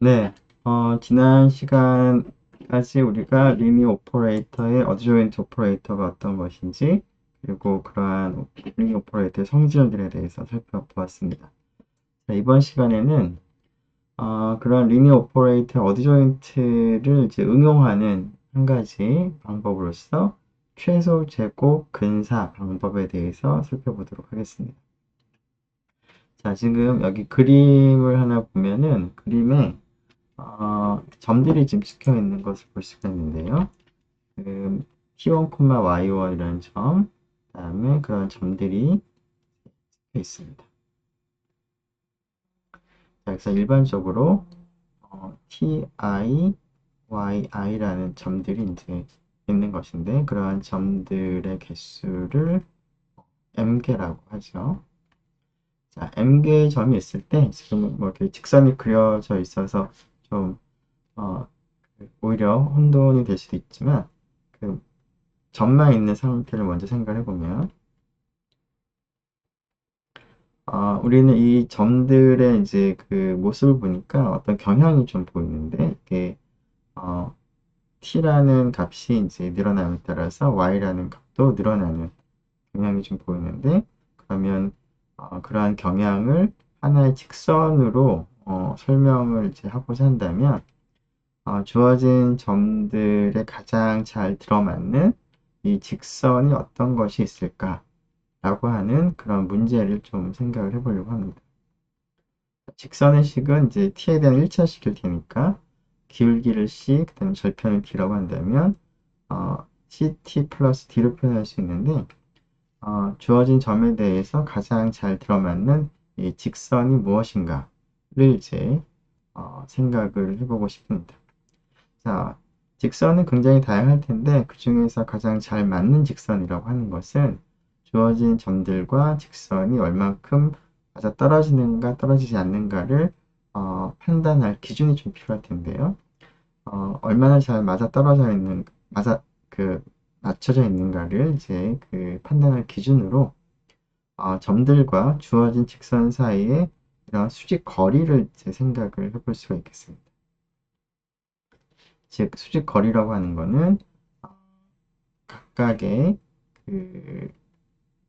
네, 지난 시간까지 우리가 리니어 오퍼레이터의 어드조인트 오퍼레이터가 어떤 것인지, 그리고 그러한 리니어 오퍼레이터의 성질들에 대해서 살펴보았습니다. 자, 이번 시간에는 그런 리니어 오퍼레이터 어드조인트를 이제 응용하는 한 가지 방법으로서 최소 제곱 근사 방법에 대해서 살펴보도록 하겠습니다. 자, 지금 여기 그림을 하나 보면은 그림에 점들이 지금 찍혀 있는 것을 볼 수가 있는데요. T1, Y1이라는 점, 그 다음에 그런 점들이 찍혀 있습니다. 자, 그래서 일반적으로 TI, YI라는 점들이 이제 있는 것인데, 그러한 점들의 개수를 M개라고 하죠. 자, M개의 점이 있을 때, 지금 뭐 이렇게 직선이 그려져 있어서 좀, 어, 오히려 혼돈이 될 수도 있지만, 그 점만 있는 상태를 먼저 생각해 보면, 우리는 이 점들의 이제 그 모습을 보니까 어떤 경향이 좀 보이는데, 이게, 어, t라는 값이 이제 늘어남에 따라서 y라는 값도 늘어나는 경향이 좀 보이는데, 그러면, 그러한 경향을 하나의 직선으로, 설명을 이제 하고자 한다면, 주어진 점들에 가장 잘 들어맞는 이 직선이 어떤 것이 있을까? 라고 하는 그런 문제를 좀 생각을 해보려고 합니다. 직선의 식은 이제 t에 대한 1차식일 테니까 기울기를 c, 그 다음에 절편을 d라고 한다면 ct 플러스 d로 표현할 수 있는데 주어진 점에 대해서 가장 잘 들어맞는 이 직선이 무엇인가를 이제 생각을 해보고 싶습니다. 자, 직선은 굉장히 다양할 텐데 그 중에서 가장 잘 맞는 직선이라고 하는 것은 주어진 점들과 직선이 얼만큼 맞아떨어지는가 떨어지지 않는가를 판단할 기준이 좀 필요할 텐데요. 얼마나 잘 맞아떨어져 있는 그 맞춰져 있는가를 이제 그 판단할 기준으로 점들과 주어진 직선 사이에 이런 수직 거리를 이제 생각을 해볼 수가 있겠습니다. 즉 수직 거리라고 하는 것은 각각의 그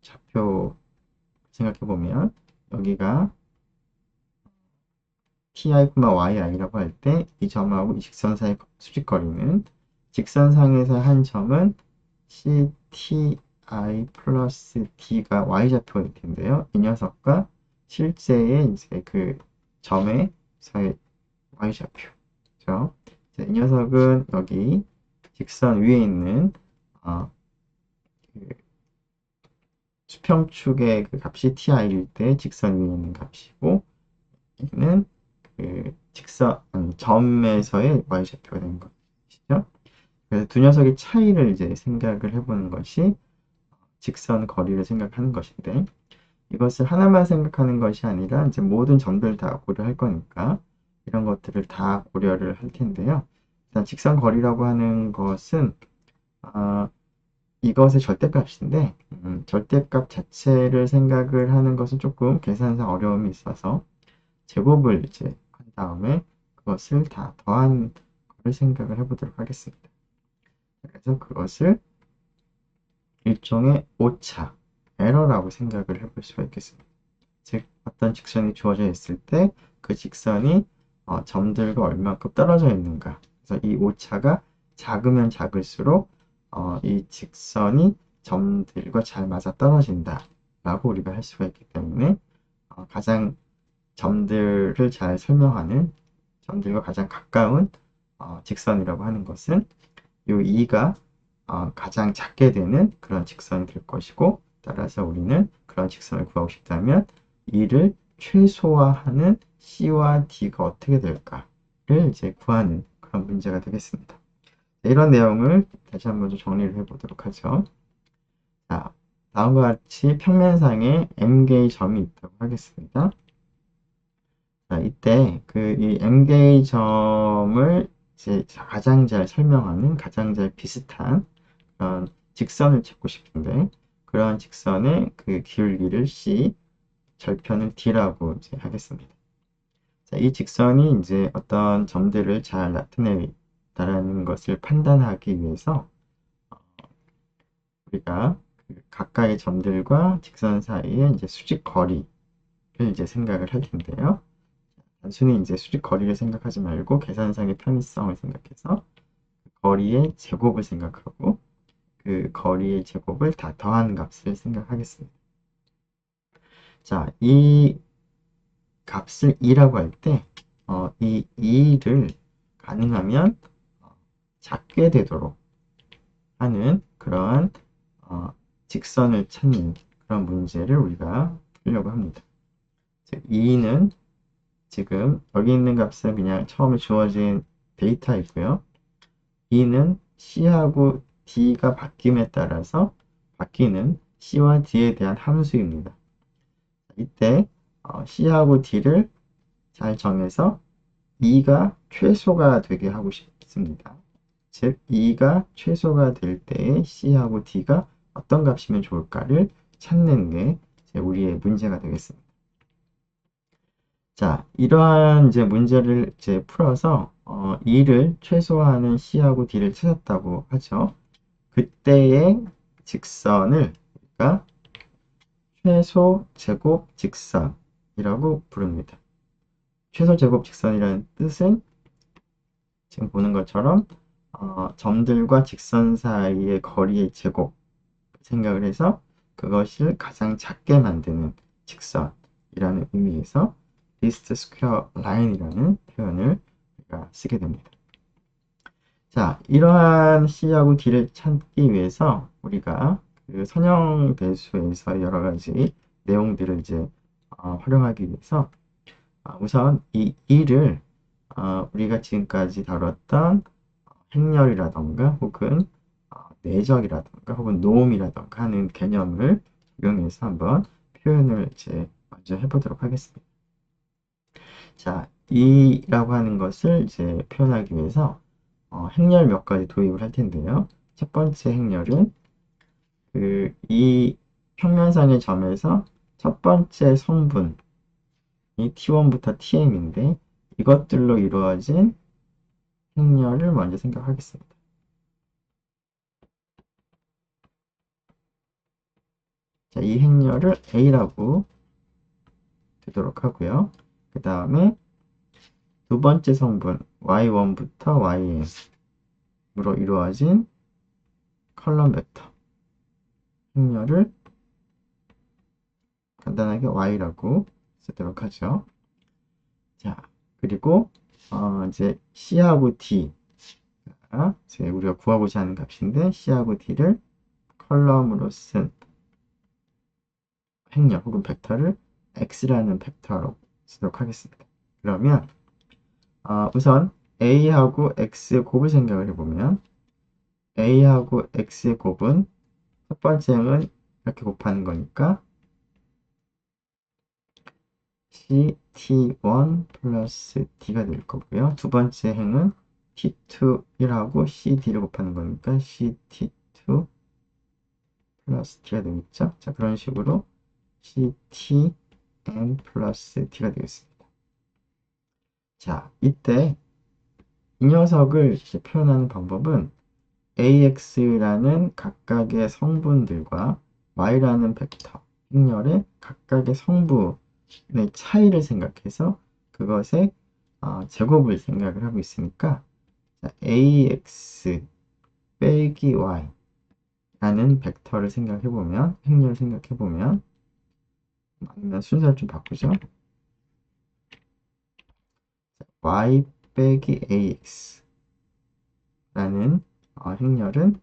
좌표 생각해 보면 여기가 ti, yi라고 할 때 이 점하고 이 직선 사이 수직거리는 직선상에서 한 점은 cti 플러스 d가 y좌표가 될 텐데요. 이 녀석과 실제의 이제 그 점의 사이 y좌표. 그죠? 이 녀석은 여기 직선 위에 있는 어, 그 수평축의 그 값이 ti일 때 직선 위에 있는 값이고 얘는 그 점에서의 y좌표가 되는 것이죠. 그래서 두 녀석의 차이를 이제 생각을 해보는 것이 직선 거리를 생각하는 것인데 이것을 하나만 생각하는 것이 아니라 이제 모든 점들 다 고려할 거니까 이런 것들을 다 고려를 할 텐데요. 일단 직선 거리라고 하는 것은 이것의 절대값인데 절대값 자체를 생각을 하는 것은 조금 계산상 어려움이 있어서 제곱을 이제 한 다음에 그것을 다 더한 거를 생각을 해보도록 하겠습니다. 그래서 그것을 일종의 오차, 에러라고 생각을 해볼 수가 있겠습니다. 즉 어떤 직선이 주어져 있을 때 그 직선이 점들과 얼마큼 떨어져 있는가. 그래서 이 오차가 작으면 작을수록 이 직선이 점들과 잘 맞아 떨어진다 라고 우리가 할 수가 있기 때문에 가장 점들을 잘 설명하는 점들과 가장 가까운 직선이라고 하는 것은 이 2가 가장 작게 되는 그런 직선이 될 것이고 따라서 우리는 그런 직선을 구하고 싶다면 2를 최소화하는 C와 D가 어떻게 될까를 이제 구하는 그런 문제가 되겠습니다. 이런 내용을 다시 한번 좀 정리를 해보도록 하죠. 자, 다음과 같이 평면상에 m개의 점이 있다고 하겠습니다. 자, 이때 이 m개의 점을 이제 가장 잘 설명하는 가장 잘 비슷한 그런 직선을 찾고 싶은데 그러한 직선의 그 기울기를 C, 절편을 D라고 이제 하겠습니다. 자, 이 직선이 이제 어떤 점들을 잘 나타낸다라는 것을 판단하기 위해서 우리가 그 가까이 점들과 직선 사이의 이제 수직 거리를 이제 생각을 할 텐데요. 단순히 이제 수직 거리를 생각하지 말고 계산상의 편의성을 생각해서 거리의 제곱을 생각하고 그 거리의 제곱을 다 더한 값을 생각하겠습니다. 자, 이 값을 2라고 할 때, 이 2를 가능하면 작게 되도록 하는 그러한 직선을 찾는 그런 문제를 우리가 풀려고 합니다. 2는 지금 여기 있는 값은 그냥 처음에 주어진 데이터이고요. 2는 C하고 D가 바뀜에 따라서 바뀌는 C와 D에 대한 함수입니다. 이때 C하고 D를 잘 정해서 2가 최소가 되게 하고 싶습니다. 즉, 2가 최소가 될 때에 C하고 D가 어떤 값이면 좋을까를 찾는 게 우리의 문제가 되겠습니다. 자, 이러한 이제 문제를 이제 풀어서 2를 최소화하는 C하고 D를 찾았다고 하죠. 그때의 직선을 우리가 최소 제곱 직선이라고 부릅니다. 최소 제곱 직선이라는 뜻은 지금 보는 것처럼 점들과 직선 사이의 거리의 제곱 생각을 해서 그것을 가장 작게 만드는 직선이라는 의미에서 리스트 스퀘어 라인이라는 표현을 우리가 쓰게 됩니다. 자, 이러한 C하고 D를 찾기 위해서 우리가 그 선형 배수에서 여러 가지 내용들을 이제 활용하기 위해서 우선 이 2를 우리가 지금까지 다뤘던 행렬이라던가 혹은 내적이라던가 혹은 노음이라던가 하는 개념을 적용해서 한번 표현을 이제 먼저 해보도록 하겠습니다. 자, 이라고 하는 것을 이제 표현하기 위해서 행렬 몇 가지 도입을 할 텐데요. 첫 번째 행렬은 이 평면상의 점에서 첫 번째 성분이 T1부터 Tm인데 이것들로 이루어진 행렬을 먼저 생각하겠습니다. 자, 이 행렬을 A라고 되도록 하고요. 그 다음에 두 번째 성분 Y1부터 Yn으로 이루어진 컬럼 벡터 행렬을 간단하게 Y라고 쓰도록 하죠. 자, 그리고 이제 C하고 D가 이제 우리가 구하고자 하는 값인데 C하고 D를 컬럼으로 쓴 행렬 혹은 벡터를 X라는 벡터로 쓰도록 하겠습니다. 그러면 우선 A하고 X의 곱을 생각을 해보면 A하고 X의 곱은 첫 번째 행은 이렇게 곱하는 거니까 CT1 플러스 D가 될 거고요. 두 번째 행은 T2 1하고 CD를 곱하는 거니까 CT2 플러스 D가 되겠죠. 자, 그런 식으로 CTN 플러스 D가 되겠습니다. 자, 이때 이 녀석을 이제 표현하는 방법은 AX라는 각각의 성분들과 Y라는 벡터, 행렬의 각각의 성분의 차이를 생각해서 그것의 제곱을 생각을 하고 있으니까 AX 빼기 Y라는 벡터를 생각해보면, 행렬을 생각해보면, 아니면 순서를 좀 바꾸죠. Y 빼기 AX라는 행렬은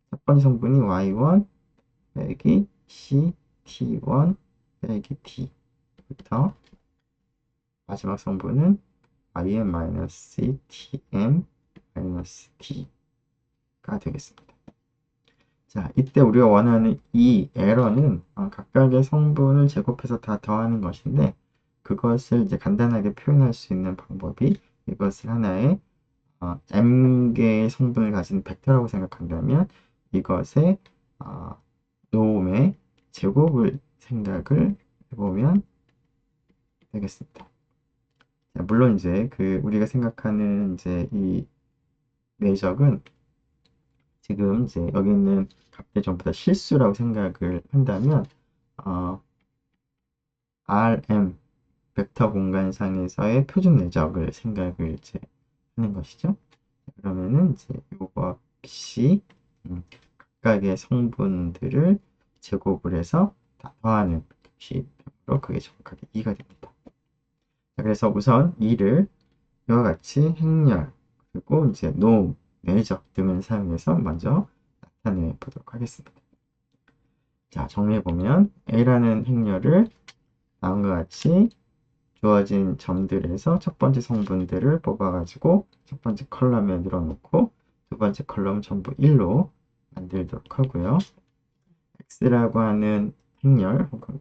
첫 번째 성분이 Y1 빼기 CT1 빼기 D부터 마지막 성분은 IM-CTM-D가 되겠습니다. 자, 이때 우리가 원하는 이 에러는 각각의 성분을 제곱해서 다 더하는 것인데 그것을 이제 간단하게 표현할 수 있는 방법이 이것을 하나의 m개의 성분을 가진 벡터라고 생각한다면 이것의 노음의 제곱을 생각을 해보면 되겠습니다. 자, 물론 이제 그 우리가 생각하는 이제 이 내적은 지금 이제 여기 있는 값들 전부 다 실수라고 생각을 한다면 어, RM 벡터 공간상에서의 표준 내적을 생각을 이제 하는 것이죠. 그러면은 이제 요거 없이 각각의 성분들을 제곱을 해서 다 더하는 값이 되므로 그게 정확하게 2가 됩니다. 자, 그래서 우선 2를 이와 같이 행렬 그리고 이제 노, 내적 등을 사용해서 먼저 나타내 보도록 하겠습니다. 자, 정리해보면 A라는 행렬을 다음과 같이 주어진 점들에서 첫 번째 성분들을 뽑아가지고 첫 번째 컬럼에 늘어놓고 두 번째 컬럼 전부 1로 만들도록 하고요. X라고 하는 행렬 혹은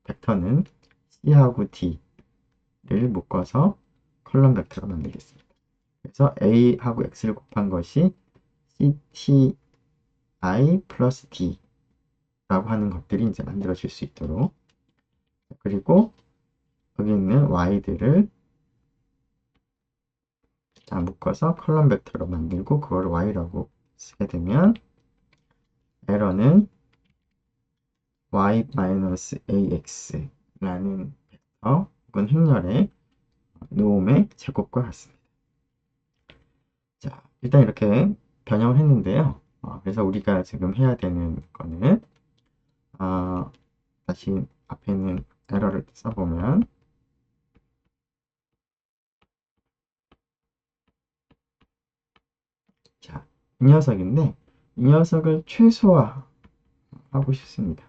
벡터는 C하고 D를 묶어서 컬럼 벡터로 만들겠습니다. 그래서 A하고 X를 곱한 것이 CTI 플러스 D라고 하는 것들이 이제 만들어질 수 있도록 그리고 여기 있는 Y들을 다 묶어서 컬럼 벡터로 만들고 그걸 Y라고 쓰게 되면 에러는 y-ax라는 벡터 혹은 행렬의 노음의 제곱과 같습니다. 자, 일단 이렇게 변형을 했는데요. 그래서 우리가 지금 해야 되는 거는 다시 앞에 있는 에러를 써보면 자, 이 녀석인데 이 녀석을 최소화하고 싶습니다.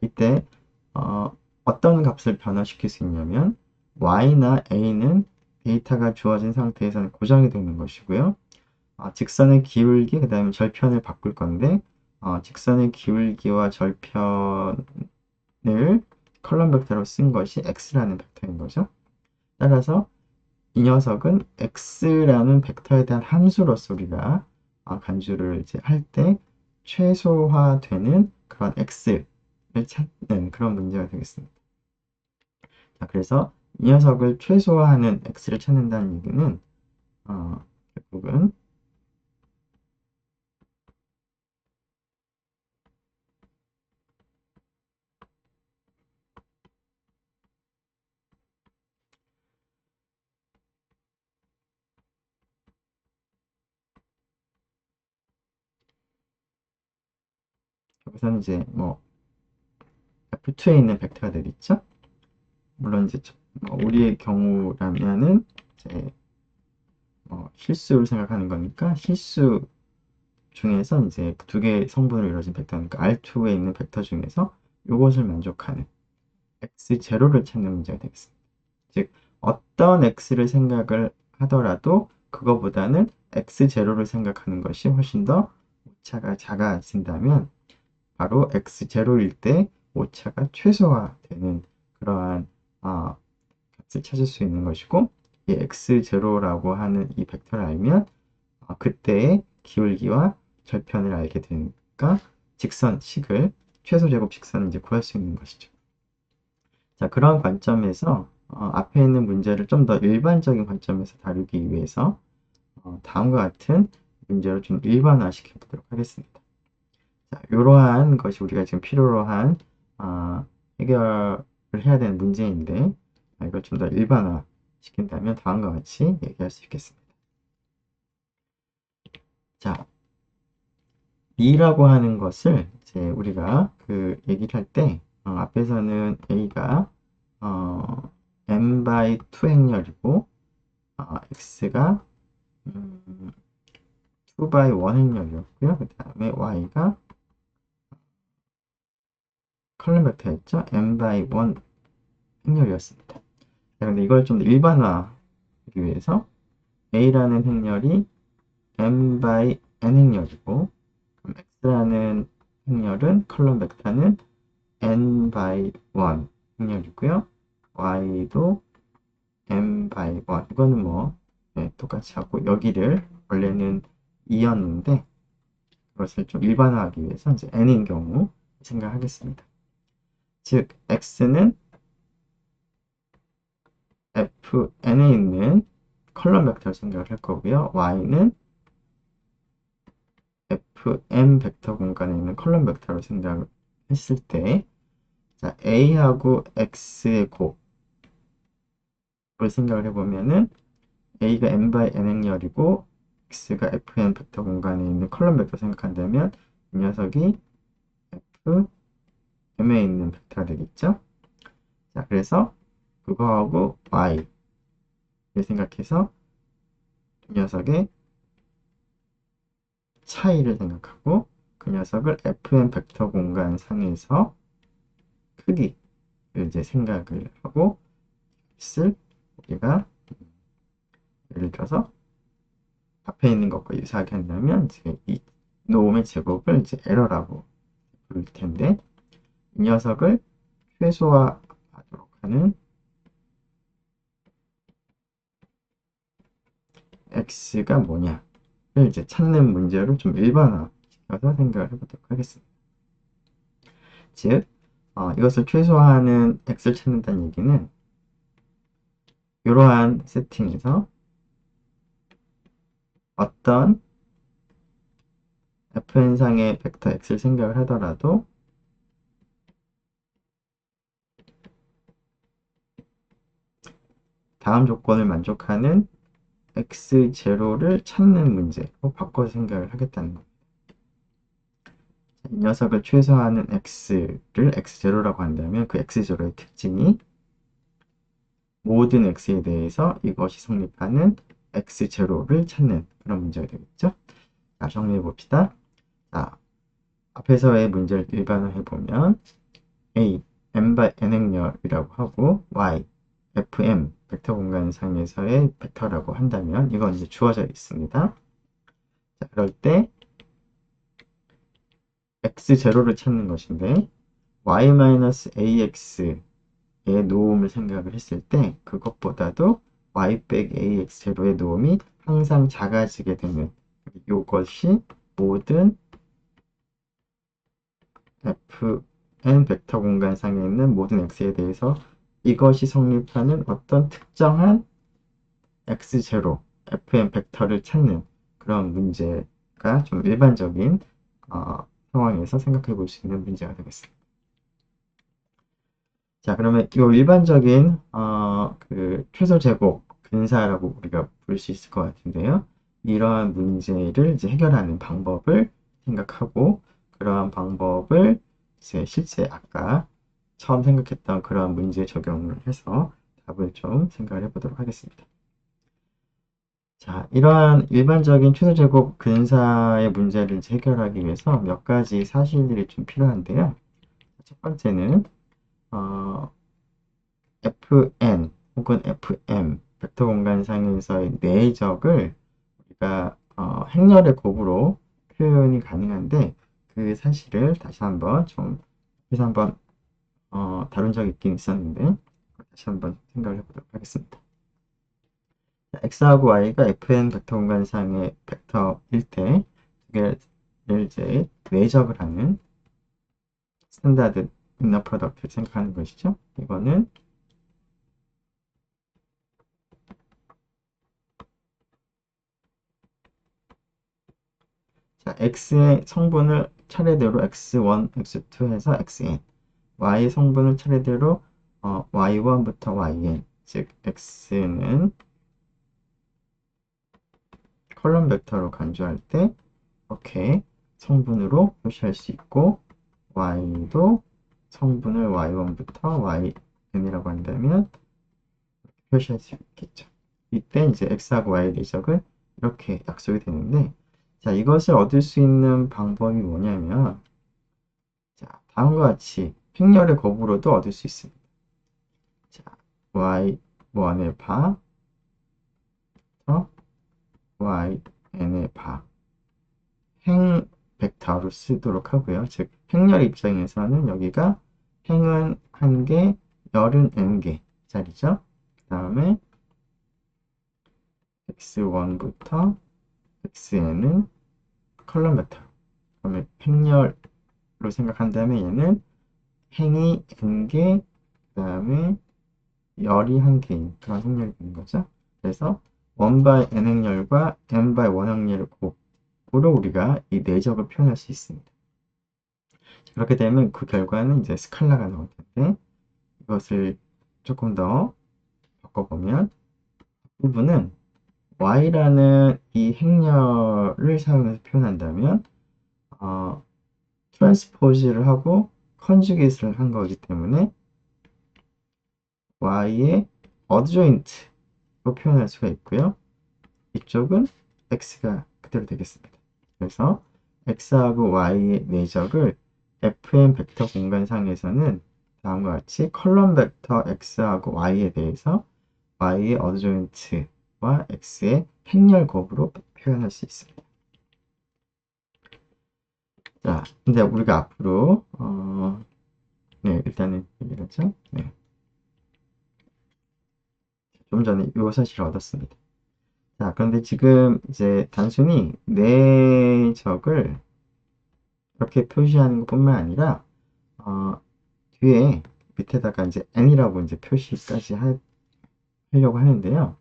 이때 어떤 값을 변화시킬 수 있냐면 y나 a는 데이터가 주어진 상태에서는 고정이 되는 것이고요. 직선의 기울기, 그 다음에 절편을 바꿀 건데 직선의 기울기와 절편을 컬럼 벡터로 쓴 것이 x라는 벡터인 거죠. 따라서 이 녀석은 x라는 벡터에 대한 함수로서 우리가 간주를 이제 할 때 최소화되는 그런 x를 찾는 그런 문제가 되겠습니다. 자, 그래서 이 녀석을 최소화하는 x를 찾는다는 얘기는 결국은 여기서는 이제 뭐 F2에 있는 벡터들 있죠? 물론 이제 우리의 경우라면은 이제 실수를 생각하는 거니까 실수 중에서 이제 두 개의 성분으로 이루어진 벡터니까 R2에 있는 벡터 중에서 이것을 만족하는 X0를 찾는 문제가 되겠습니다. 즉 어떤 X를 생각을 하더라도 그거보다는 X0를 생각하는 것이 훨씬 더 오차가 작아진다면 바로 X0일 때 오차가 최소화되는 그러한 값을 찾을 수 있는 것이고 이 X0라고 하는 이 벡터를 알면 그때의 기울기와 절편을 알게 되니까 직선식을 최소 제곱 직선을 이제 구할 수 있는 것이죠. 자, 그런 관점에서 앞에 있는 문제를 좀 더 일반적인 관점에서 다루기 위해서 다음과 같은 문제를 좀 일반화 시켜보도록 하겠습니다. 자, 이러한 것이 우리가 지금 필요로 한 해결을 해야 되는 문제인데 이걸 좀 더 일반화 시킨다면 다음과 같이 얘기할 수 있겠습니다. 자, B라고 하는 것을 이제 우리가 그 얘기를 할 때 앞에서는 A가 n by 2 행렬이고 X가 2 by 1 행렬이었고요. 그 다음에 Y가 컬럼 벡터였죠. n by 1 행렬이었습니다. 그런데 이걸 좀 일반화하기 위해서 A라는 행렬이 n by n 행렬이고 X라는 행렬은 컬럼 벡터는 n by 1 행렬이고요. Y도 n by 1 이거는 뭐 똑같이 하고 여기를 원래는 2였는데 그것을 좀 일반화하기 위해서 이제 n인 경우 생각하겠습니다. 즉 x는 fn에 있는 컬럼 벡터를 생각을 할 거고요. y는 fm 벡터 공간에 있는 컬럼 벡터를 생각을 했을 때, 자, a하고 x의 곱을 생각을 해보면은 a가 n by n 행렬이고 x가 fn 벡터 공간에 있는 컬럼 벡터 생각한다면 이 녀석이 fm에 있는 벡터가 되겠죠. 자, 그래서 그거하고 y를 생각해서 이 녀석의 차이를 생각하고 그 녀석을 fn 벡터 공간 상에서 크기를 이제 생각을 하고 값을 우리가 예를 들어서 앞에 있는 것과 유사하게 한다면 이제 이 노움의 제곱을 이제 에러라고 부를 텐데 이 녀석을 최소화하도록 하는 x가 뭐냐를 이제 찾는 문제로 좀 일반화시켜서 생각을 해보도록 하겠습니다. 즉, 이것을 최소화하는 x를 찾는다는 얘기는 이러한 세팅에서 어떤 fn상의 벡터 x를 생각을 하더라도 다음 조건을 만족하는 x0를 찾는 문제로 바꿔서 생각을 하겠다는 겁니다. 이 녀석을 최소화하는 x를 x0라고 한다면 그 x0의 특징이 모든 x에 대해서 이것이 성립하는 x0를 찾는 그런 문제가 되겠죠. 자, 정리해 봅시다. 자, 앞에서의 문제를 일반화해보면 a, m by n 행렬이라고 하고 y, fm, 벡터 공간상에서의 벡터라고 한다면 이건 이제 주어져 있습니다. 자, 그럴 때 x0를 찾는 것인데 y-ax의 노움을 생각을 했을 때 그것보다도 y 빼기 ax0의 노움이 항상 작아지게 되는 이것이 모든 fn 벡터 공간상에 있는 모든 x에 대해서 이것이 성립하는 어떤 특정한 x0 fn 벡터를 찾는 그런 문제가 좀 일반적인 상황에서 생각해 볼 수 있는 문제가 되겠습니다. 자, 그러면 이 일반적인 그 최소 제곱 근사라고 우리가 부를 수 있을 것 같은데요. 이러한 문제를 이제 해결하는 방법을 생각하고 그러한 방법을 이제 실제 아까 처음 생각했던 그러한 문제에 적용을 해서 답을 좀 생각을 해보도록 하겠습니다. 자, 이러한 일반적인 최소 제곱 근사의 문제를 이제 해결하기 위해서 몇 가지 사실들이 좀 필요한데요. 첫 번째는 fn 혹은 fm 벡터 공간상에서의 내적을 우리가 행렬의 곱으로 표현이 가능한데 그 사실을 다시 한번 좀 그래서 한번 다룬 적이 있긴 있었는데 다시 한번 생각을 해보도록 하겠습니다. x하고 y가 fn 벡터 공간상의 벡터일 때 두 개를 이제 내적을 하는 스탠다드 이너 프로덕트를 생각하는 것이죠. 이거는 자, x의 성분을 차례대로 x1, x2 해서 xn, y의 성분을 차례대로 y1부터 yn, 즉 x는 컬럼 벡터로 간주할 때 이렇게 성분으로 표시할 수 있고 y도 성분을 y1부터 yn이라고 한다면 표시할 수 있겠죠. 이때 이제 x하고 y의 내적은 이렇게 약속이 되는데 자, 이것을 얻을 수 있는 방법이 뭐냐면 자, 다음과 같이 행렬의 곱으로도 얻을 수 있습니다. 자, y1의 바, yn의 바, 행 벡터로 쓰도록 하고요. 즉, 행렬 입장에서는 여기가 행은 1개, 열은 n개짜리죠. 그 다음에 x1부터 xn은 컬럼 벡터. 그러면 행렬로 생각한다면 얘는 행이 n개, 그 다음에 열이 한 개인 그런 행렬이 되는 거죠. 그래서 1 by n 행렬과 n by 1 행렬 곱으로 우리가 이 내적을 표현할 수 있습니다. 그렇게 되면 그 결과는 이제 스칼라가 나올 텐데 이것을 조금 더 바꿔보면 부분은 y라는 이 행렬을 사용해서 표현한다면 트랜스포즈를 하고 컨주게이트를 한 거기 때문에 y의 어드조인트로 표현할 수가 있고요. 이쪽은 x가 그대로 되겠습니다. 그래서 x하고 y의 내적을 fn 벡터 공간상에서는 다음과 같이 컬럼 벡터 x하고 y에 대해서 y의 어드조인트와 x의 행렬 곱으로 표현할 수 있습니다. 자, 근데 우리가 앞으로 네, 일단은 얘기를 하죠. 네. 좀 전에 이 사실을 얻었습니다. 자, 그런데 지금 이제 단순히 내적을 이렇게 표시하는 것뿐만 아니라 뒤에 밑에다가 이제 n이라고 이제 표시까지 하려고 하는데요.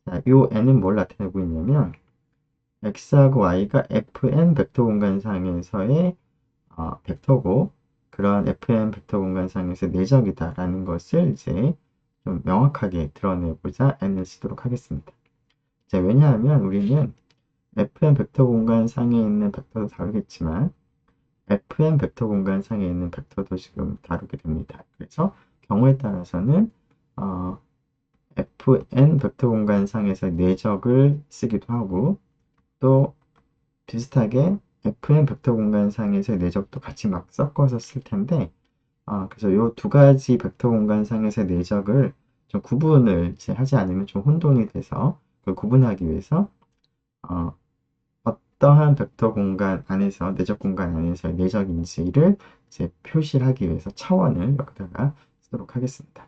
자, 이 n은 뭘 나타내고 있냐면 x하고 y가 fn 벡터 공간상에서의 벡터고 그런 fn 벡터 공간상에서 내적이다라는 것을 이제 좀 명확하게 드러내고자 n을 쓰도록 하겠습니다. 자, 왜냐하면 우리는 fn 벡터 공간상에 있는 벡터도 다르겠지만 fn 벡터 공간상에 있는 벡터도 지금 다루게 됩니다. 그래서 경우에 따라서는 fn 벡터 공간상에서 내적을 쓰기도 하고 또 비슷하게 fn 벡터 공간상에서 내적도 같이 막 섞어서 쓸 텐데 그래서 이 두 가지 벡터 공간상에서 내적을 좀 구분을 이제 하지 않으면 좀 혼동이 돼서 그걸 구분하기 위해서 어떠한 벡터 공간 안에서 내적 공간 안에서의 내적인지를 이제 표시를 하기 위해서 차원을 여기다가 쓰도록 하겠습니다.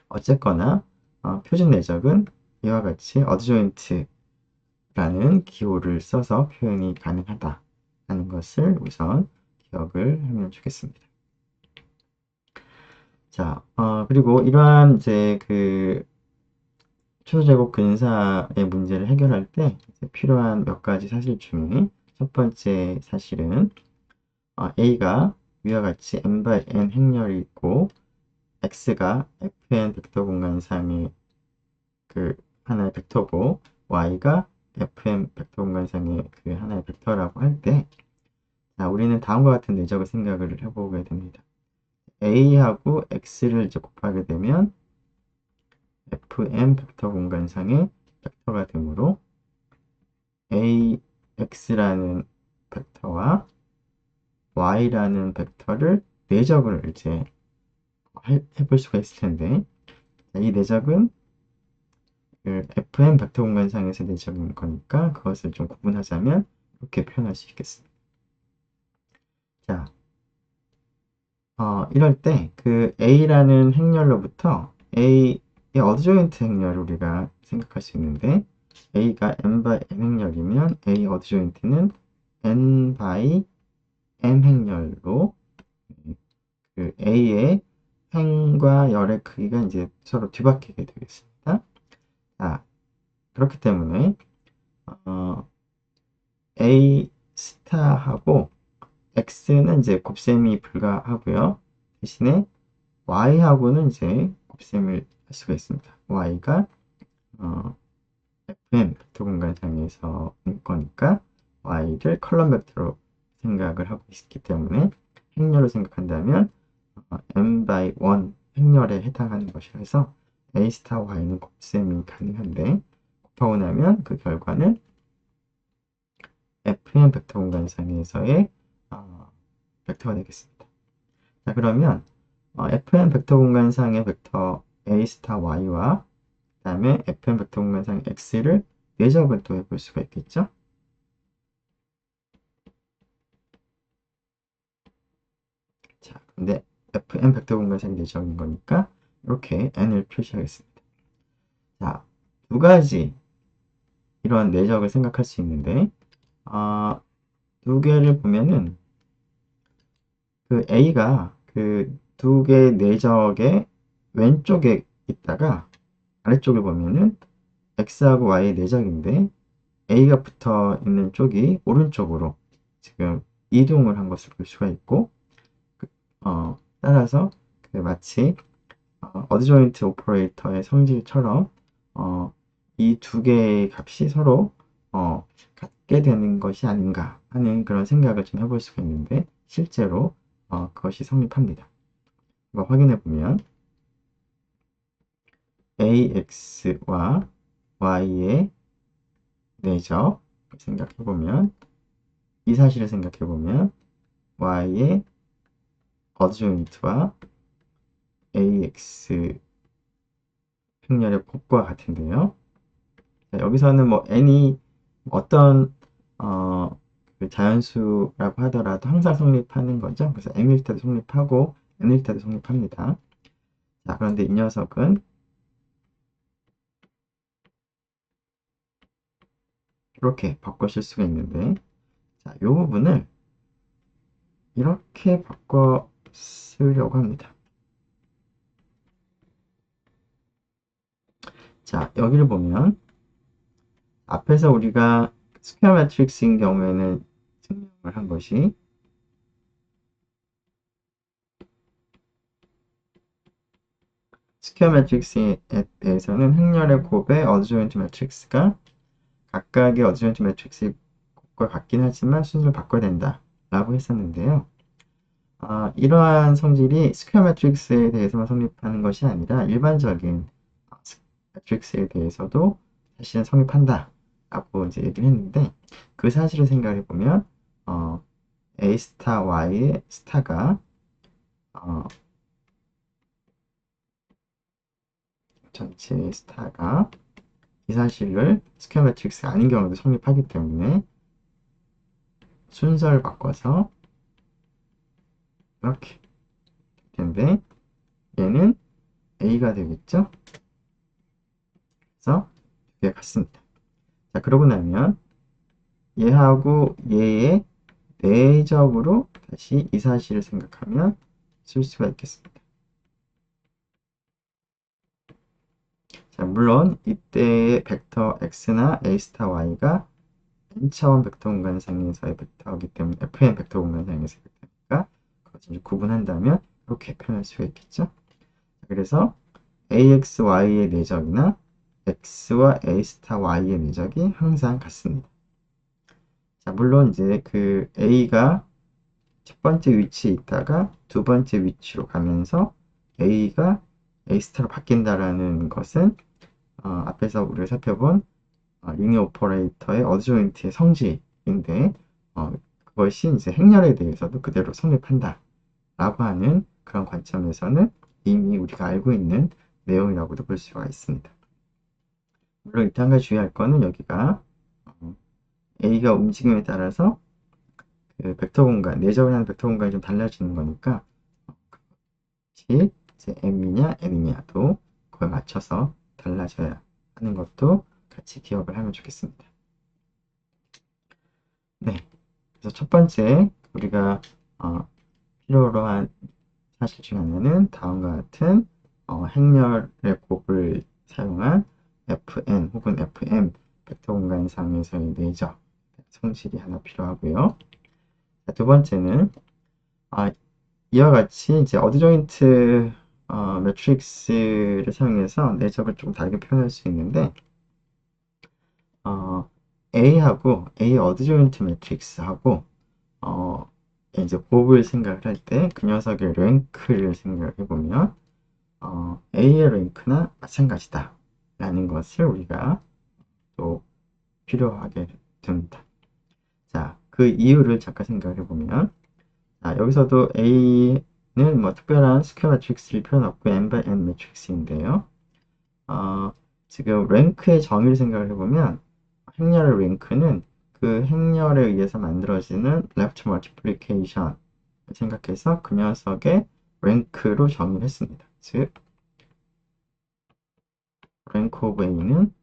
어쨌거나 표준 내적은 이와 같이 어드조인트라는 기호를 써서 표현이 가능하다는 것을 우선 기억을 하면 좋겠습니다. 자, 그리고 이러한 이제 그 초제곱 근사의 문제를 해결할 때 필요한 몇 가지 사실 중에 첫 번째 사실은 A가 위와 같이 n by n 행렬이 있고 x가 fn 벡터 공간상의 그 하나의 벡터고 y가 fn 벡터 공간상의 그 하나의 벡터라고 할 때 우리는 다음과 같은 내적을 생각을 해보게 됩니다. a하고 x를 이제 곱하게 되면 fn 벡터 공간상의 벡터가 되므로 ax라는 벡터와 y라는 벡터를 내적을 이제 해볼 수가 있을 텐데 이 내적은 그 fn 벡터 공간상에서 내적인 거니까 그것을 좀 구분하자면 이렇게 표현할 수 있겠습니다. 자, 이럴 때 그 a라는 행렬로부터 a의 어드조인트 행렬을 우리가 생각할 수 있는데 a가 n by n 행렬이면 a 어드조인트는 n by m 행렬로 그 a의 행과 열의 크기가 이제 서로 뒤바뀌게 되겠습니다. 자, 그렇기 때문에 A 스타하고 X는 이제 곱셈이 불가하고요. 대신에 Y하고는 이제 곱셈을 할 수가 있습니다. Y가 FM 벡터 공간상에서 거니까 Y를 컬럼 벡터로 생각을 하고 있기 때문에 행렬로 생각한다면 m by 1 행렬에 해당하는 것이라서 A 스타 Y는 곱셈이 가능한데 곱하고 나면 그 결과는 fn 벡터 공간상에서의 벡터가 되겠습니다. 자, 그러면 fn 벡터 공간상의 벡터 a 스타 y와 그 다음에 fn 벡터 공간상 x를 내적을 또 해볼 수가 있겠죠. 자, 근데 fn 벡터 공간상이 내적인 거니까 이렇게 n을 표시하겠습니다. 자, 두 가지 이런 내적을 생각할 수 있는데 두 개를 보면은 그 a가 그 두 개의 내적의 왼쪽에 있다가 아래쪽을 보면은 x하고 y의 내적인데 a가 붙어 있는 쪽이 오른쪽으로 지금 이동을 한 것을 볼 수가 있고, 따라서 마치 어드조인트 오퍼레이터의 성질처럼 이 두 개의 값이 서로 같게 되는 것이 아닌가 하는 그런 생각을 좀 해볼 수가 있는데, 실제로 그것이 성립합니다. 한번 확인해 보면 ax와 y의 내적 생각해 보면, 이 사실을 생각해 보면 y의 어드조인트와 ax 행렬의 곱과 같은데요. 자, 여기서는 뭐 n이 어떤 그 자연수라고 하더라도 항상 성립하는 거죠. 그래서 m일 때도 성립하고 n일 때도 성립합니다. 자, 그런데 이 녀석은 이렇게 바꿔 쓸 수가 있는데, 자, 이 부분을 이렇게 바꿔 쓰려고 합니다. 자, 여기를 보면 앞에서 우리가 스퀘어 매트릭스인 경우에는 증명을 한 것이, 스퀘어 매트릭스에 대해서는 행렬의 곱의 어드조인트 매트릭스가 각각의 어드조인트 매트릭스의 곱과 같긴 하지만 순서를 바꿔야 된다 라고 했었는데요. 이러한 성질이 스퀘어 매트릭스에 대해서만 성립하는 것이 아니라 일반적인 매트릭스에 대해서도 사실은 성립한다 라고 이제 얘기를 했는데, 그 사실을 생각해 보면 A 스타 Y의 스타가 전체 스타가 이 사실을 스퀘어 매트릭스가 아닌 경우도 성립하기 때문에 순서를 바꿔서 이렇게 될 텐데, 얘는 A가 되겠죠? 그래서 두 개가 같습니다. 자, 그러고 나면 얘하고 얘의 내적으로 다시 이 사실을 생각하면 쓸 수가 있겠습니다. 자, 물론 이때의 벡터 x나 a 스타 y가 n차원 벡터 공간상에서의 벡터이기 때문에 fn 벡터 공간상에서의 벡터니까 그것을 구분한다면 이렇게 표현할 수가 있겠죠. 그래서 ax, y의 내적이나 x와 a 스타 y의 내적이 항상 같습니다. 자, 물론 이제 그 a가 첫 번째 위치에 있다가 두 번째 위치로 가면서 a가 a 스타로 바뀐다라는 것은 앞에서 우리가 살펴본 리니어 오퍼레이터의 어드조인트의 성질인데, 그것이 이제 행렬에 대해서도 그대로 성립한다 라고 하는 그런 관점에서는 이미 우리가 알고 있는 내용이라고도 볼 수가 있습니다. 물론 이때 한 가지 주의할 거는, 여기가 A가 움직임에 따라서 그 벡터 공간, 내적을 하는 벡터 공간이 좀 달라지는 거니까, 이제 M이냐 N이냐도 그걸 맞춰서 달라져야 하는 것도 같이 기억을 하면 좋겠습니다. 네, 그래서 첫 번째 우리가 필요로 한 사실 중 하나는 다음과 같은 행렬의 곱을 사용한 fn 혹은 fm 벡터 공간상에서의 내적 성질이 하나 필요하고요. 두 번째는 이와 같이 이제 어드조인트 매트릭스를 사용해서 내적을 좀 다르게 표현할 수 있는데, A하고 A 어드조인트 매트릭스하고 이제 곱을 생각을 할 때 그 녀석의 랭크를 생각해 보면 A의 랭크나 마찬가지다 라는 것을 우리가 또 필요하게 됩니다. 자, 그 이유를 잠깐 생각해 보면, 여기서도 A는 뭐 특별한 스퀘어 매트릭스를 필요는 없고 n by n 매트릭스인데요. 지금 랭크의 정의를 생각을 해보면, 행렬의 랭크는 그 행렬에 의해서 만들어지는 left multiplication 을 생각해서 그 녀석의 랭크로 정의를 했습니다. 즉, rank of A는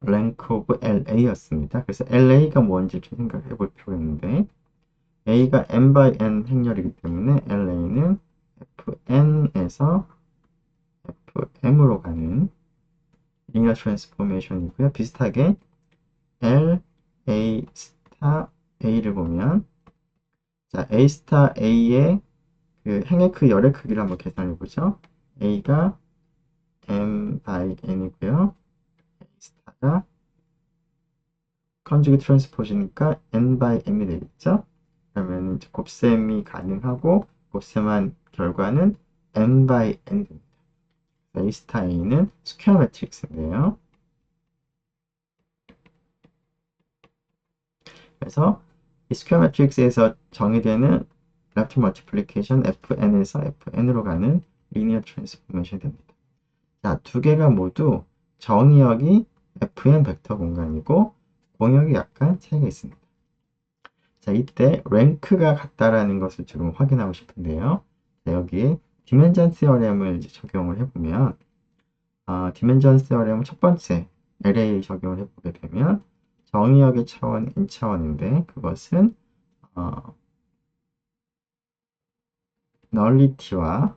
rank of LA였습니다. 그래서 LA가 뭔지 좀 생각해 볼 필요가 있는데, A가 n by n 행렬이기 때문에 LA는 FN에서 FM으로 가는 리니어 트랜스포메이션이고요. 비슷하게 LA 스타 A를 보면 자, A 스타 A의 그 행의 크 열의 크기를 한번 계산해 보죠. A가 M by N이고요. A 스타가 컨주기 트랜스포즈니까 N by M이 되겠죠. 그러면 이제 곱셈이 가능하고 곱셈한 결과는 N by N이 됩니다. A 스타 A는 스퀘어 매트릭스인데요. 그래서 이 스퀘어 매트릭스에서 정의되는 레프트 멀티플리케이션 FN에서 FN으로 가는 리니어 트랜스포메이션이 됩니다. 자, 두 개가 모두 정의역이 Fn 벡터 공간이고 공역이 약간 차이가 있습니다. 자, 이때 랭크가 같다라는 것을 지금 확인하고 싶은데요. 자, 여기에 디멘전 시어렘을 적용을 해보면 디멘전 시어렘 첫 번째 LA 적용을 해보게 되면 정의역의 차원 n차원인데 그것은 널리티와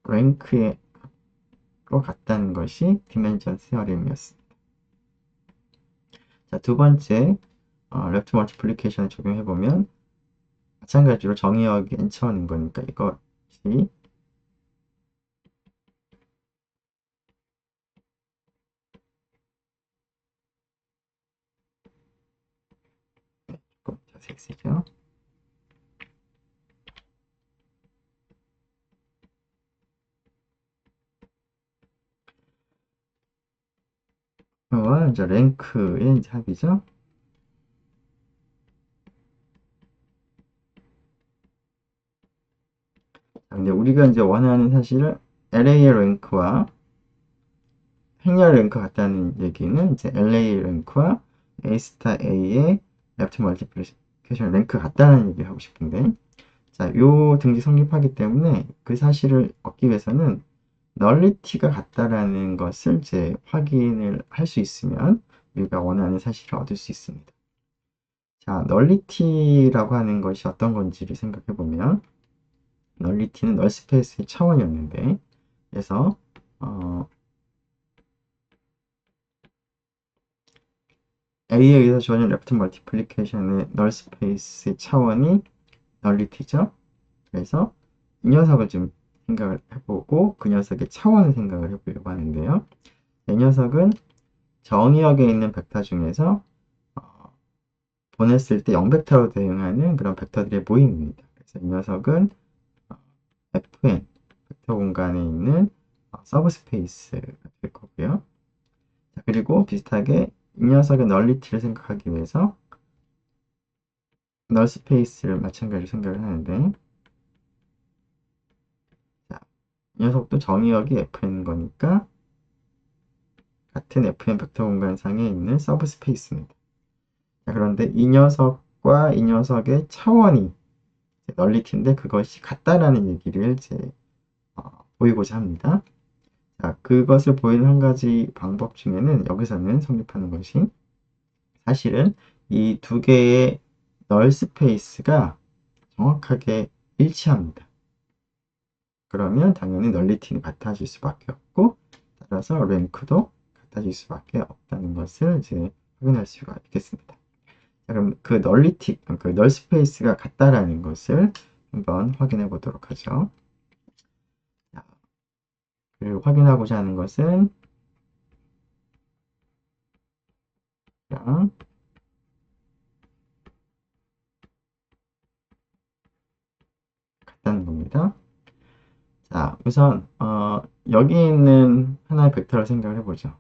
랭크의 같다는 것이 디멘전 시어렘이었습니다. 자, 두 번째 레프트 멀티플리케이션을 적용해보면 마찬가지로 정의역이 n차원인 거니까 이것이 조금 자세히 쓰죠. 와, 이제 랭크의 이제 합이죠. 근데 우리가 이제 원하는 사실은 LA의 랭크와 행렬 랭크 같다는 얘기는 이제 LA 랭크와 A 스타 A의 레프트 멀티플리케이션 랭크 같다는 얘기를 하고 싶은데, 자, 요 등지 성립하기 때문에 그 사실을 얻기 위해서는 널리티가 같다라는 것을 이제 확인을 할 수 있으면 우리가 원하는 사실을 얻을 수 있습니다. 자, 널리티라고 하는 것이 어떤 건지를 생각해 보면 널리티는 널 스페이스의 차원이었는데 그래서 A에 의해서 주어진 레프트 멀티플리케이션의 널 스페이스의 차원이 널리티죠. 그래서 이 녀석을 좀 생각을 해보고 그 녀석의 차원을 생각을 해보려고 하는데요. 이 녀석은 정의역에 있는 벡터 중에서 보냈을 때 0벡터로 대응하는 그런 벡터들의 모임입니다. 그래서 이 녀석은 FN, 벡터 공간에 있는 서브스페이스가 될 거고요. 자, 그리고 비슷하게 이 녀석의 널리티를 생각하기 위해서 널 스페이스를 마찬가지로 생각을 하는데 자, 이 녀석도 정의역이 FN인 거니까 같은 FN 벡터 공간상에 있는 서브스페이스입니다. 자, 그런데 이 녀석과 이 녀석의 차원이 널리티인데 그것이 같다라는 얘기를 이제 보이고자 합니다. 자, 그것을 보이는 한 가지 방법 중에는 여기서는 성립하는 것이 사실은 이 두 개의 널 스페이스가 정확하게 일치합니다. 그러면 당연히 널리티는 같아질 수밖에 없고 따라서 랭크도 같아질 수밖에 없다는 것을 이제 확인할 수가 있겠습니다. 자, 그럼 그 널리티, 그 널 스페이스가 같다라는 것을 한번 확인해 보도록 하죠. 자, 그리고 확인하고자 하는 것은 같다는 겁니다. 자, 우선 여기 있는 하나의 벡터를 생각을 해보죠.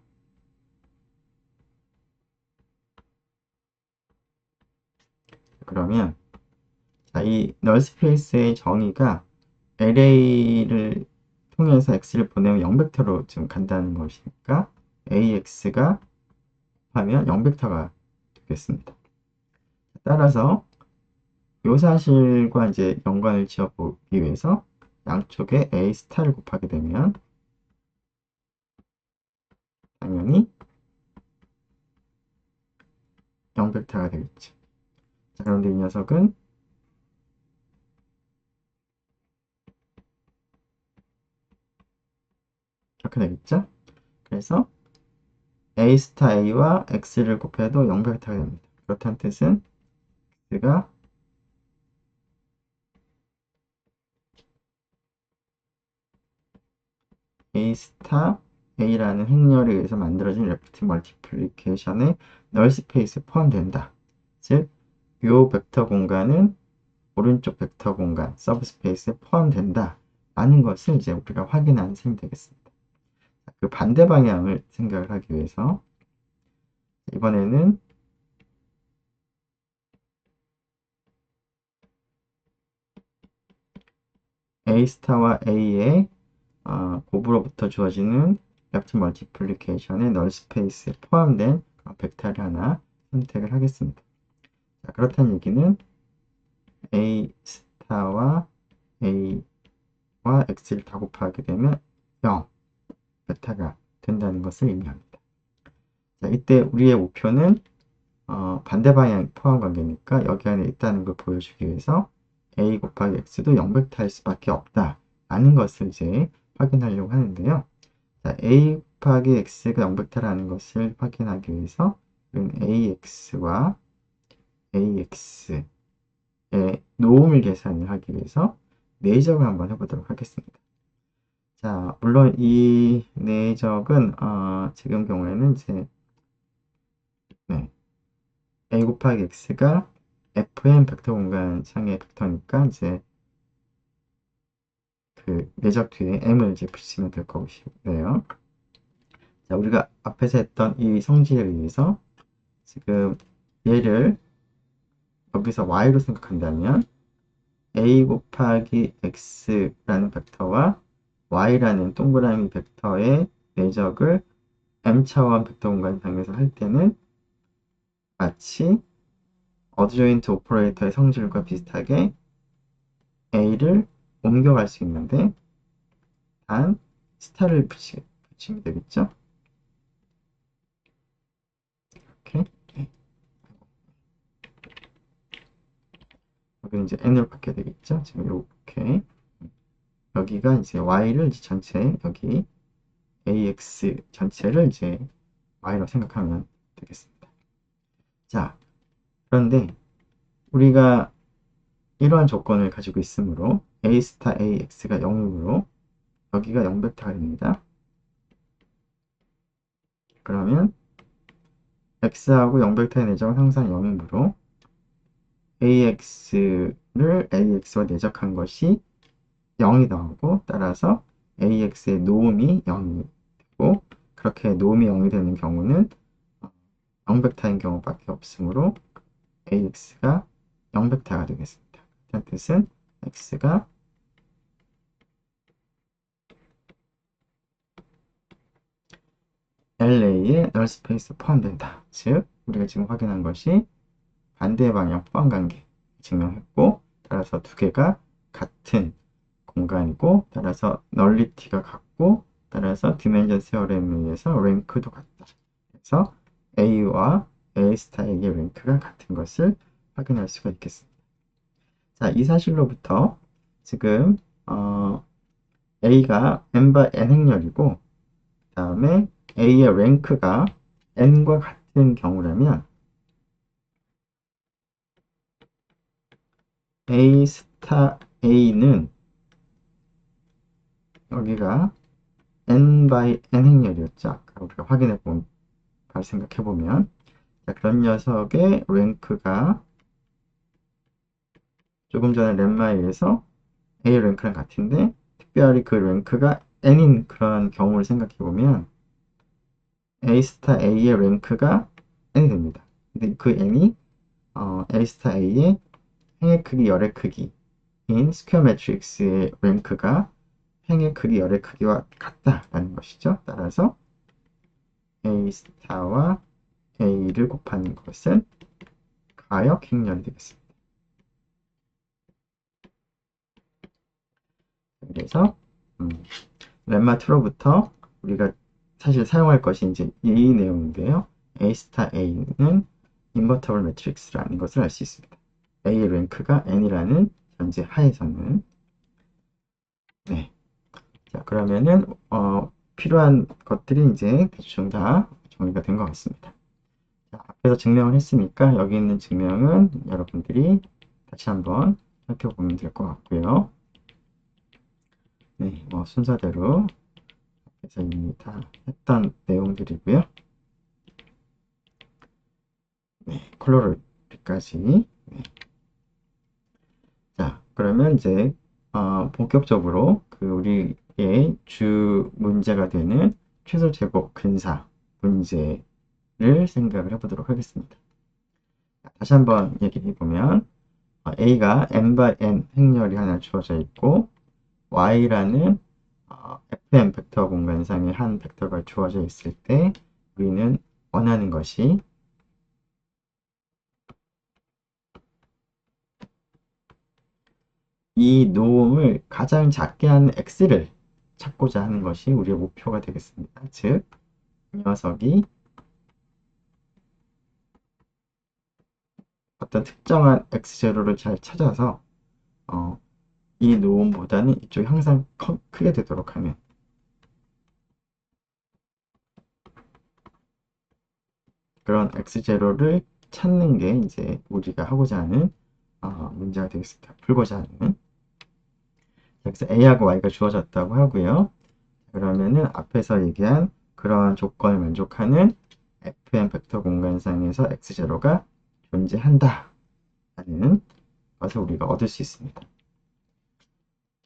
그러면 자, 이 널 스페이스의 정의가 LA를 통해서 X를 보내면 0벡터로 지금 간다는 것이니까 AX가 하면 0벡터가 되겠습니다. 따라서 이 사실과 이제 연관을 지어보기 위해서 양쪽에 A 스타를 곱하게 되면 당연히 0벡터가 되겠지. 자, 그런데 이 녀석은 이렇게 되겠죠? 그래서 a 스타 a와 x를 곱해도 0벡터가 됩니다. 그렇다는 뜻은 x가 a 스타 a라는 행렬에 의해서 만들어진 레프트 멀티플리케이션의 널 스페이스에 포함된다. 즉, 이 벡터 공간은 오른쪽 벡터 공간, 서브스페이스에 포함된다. 라는 것을 이제 우리가 확인하는 셈이 되겠습니다. 그 반대 방향을 생각을 하기 위해서 이번에는 A 스타와 A의 곱으로부터 주어지는 레프트 멀티플리케이션의 널 스페이스에 포함된 벡터를 하나 선택을 하겠습니다. 자, 그렇다는 얘기는 A 스타와 A와 X를 다 곱하게 되면 0 벡터가 된다는 것을 의미합니다. 자, 이때 우리의 목표는 반대 방향 포함 관계니까 여기 안에 있다는 걸 보여주기 위해서 A 곱하기 X도 0벡터일 수밖에 없다 라는 것을 이제 확인하려고 하는데요. 자, A 곱하기 X가 0벡터라는 것을 확인하기 위해서 AX와 AX의 노음을 계산을 하기 위해서 내적을 한번 해보도록 하겠습니다. 자, 물론 이 내적은 지금 경우에는 이제 네, A 곱하기 X가 FM 벡터 공간 상의 벡터니까 이제 그 내적 뒤에 M을 이제 붙이면 될 것이고요. 자, 우리가 앞에서 했던 이 성질에 의해서 지금 얘를 여기서 Y로 생각한다면 A 곱하기 X라는 벡터와 Y라는 동그라미 벡터의 내적을 M차원 벡터 공간상에서 할 때는 마치 어드조인트 오퍼레이터의 성질과 비슷하게 A를 옮겨갈 수 있는데 단 스타를 붙이면 되겠죠? 이렇게 여기는 이제 n으로 바뀌어야 되겠죠? 지금 이렇게 여기가 이제 y를 이제 전체 여기 ax 전체를 이제 y로 생각하면 되겠습니다. 자, 그런데 우리가 이러한 조건을 가지고 있으므로 a 스타 ax가 0이므로 여기가 0벡터가 됩니다. 그러면 x하고 0벡터의 내적은 항상 0이므로 ax를 ax와 내적한 것이 0이 나오고 따라서 AX의 노음이 0이 되고 그렇게 노음이 0이 되는 경우는 0벡터인 경우밖에 없으므로 AX가 0벡터가 되겠습니다. 그 뜻은 X가 LA의 널 스페이스에 포함된다. 즉 우리가 지금 확인한 것이 반대 방향 포함 관계 증명했고 따라서 두 개가 같은 공간이고 따라서 널리티가 같고 따라서 디멘전 세어렘에 의해서 랭크도 같다. 그래서 A와 A 스타의 랭크가 같은 것을 확인할 수가 있겠습니다. 자, 이 사실로부터 지금 A가 nby n 행렬이고 그 다음에 A의 랭크가 n과 같은 경우라면 A 스타 A는 여기가 n by n 행렬이었죠. 아까 우리가 확인해본 발 생각해보면 자, 그런 녀석의 랭크가 조금 전에 렘마에 의해서 A 랭크랑 같은데 특별히 그 랭크가 n인 그런 경우를 생각해보면 A 스타 A의 랭크가 n이 됩니다. 근데 그 n이 A 스타 A의 행의 크기, 열의 크기인 스퀘어 매트릭스의 랭크가 행의 크기, 열의 크기와 같다라는 것이죠. 따라서 A 스타와 A를 곱하는 것은 가역 행렬이 되겠습니다. 그래서 렘마 2로부터 우리가 사실 사용할 것이 이제 이 내용인데요. A 스타 A는 인버터블 매트릭스라는 것을 알 수 있습니다. A의 랭크가 n이라는 전제 하에서는. 네. 자, 그러면은 필요한 것들이 이제 대충 다 정리가 된 것 같습니다. 자, 앞에서 증명을 했으니까 여기 있는 증명은 여러분들이 다시 한번 살펴보면 될 것 같고요. 네, 뭐 순서대로 앞에서 이미 다 했던 내용들이고요. 네, 콜로리까지. 네. 자, 그러면 이제 본격적으로 그 우리의 주 문제가 되는 최소 제곱 근사 문제를 생각을 해보도록 하겠습니다. 자, 다시 한번 얘기해 보면 A가 n/n 행렬이 하나 주어져 있고 Y라는 Fn 벡터 공간상의 한 벡터가 주어져 있을 때 우리는 원하는 것이 이 노음을 가장 작게 하는 x를 찾고자 하는 것이 우리의 목표가 되겠습니다. 즉, 이 녀석이 어떤 특정한 x0를 잘 찾아서 이 노음보다는 이쪽이 항상 크게 되도록 하면 그런 x0를 찾는 게 이제 우리가 하고자 하는 문제가 되겠습니다. 풀고자 하는. 그래서 a하고 y가 주어졌다고 하고요. 그러면은 앞에서 얘기한 그러한 조건을 만족하는 fn 벡터 공간상에서 x0가 존재한다 라는 것을 우리가 얻을 수 있습니다.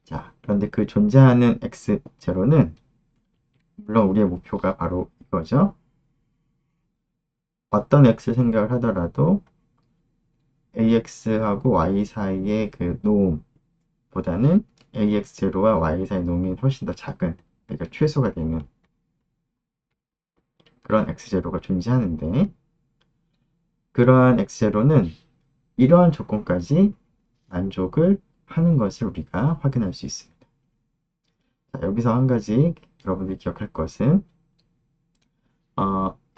자, 그런데 그 존재하는 x0는 물론 우리의 목표가 바로 이거죠. 어떤 x 생각을 하더라도 ax하고 y 사이의 그 노음보다는 ax0와 y 사이의 노음이 훨씬 더 작은, 그러니까 최소가 되는 그런 x0가 존재하는데 그러한 x0는 이러한 조건까지 만족을 하는 것을 우리가 확인할 수 있습니다. 자, 여기서 한 가지 여러분들이 기억할 것은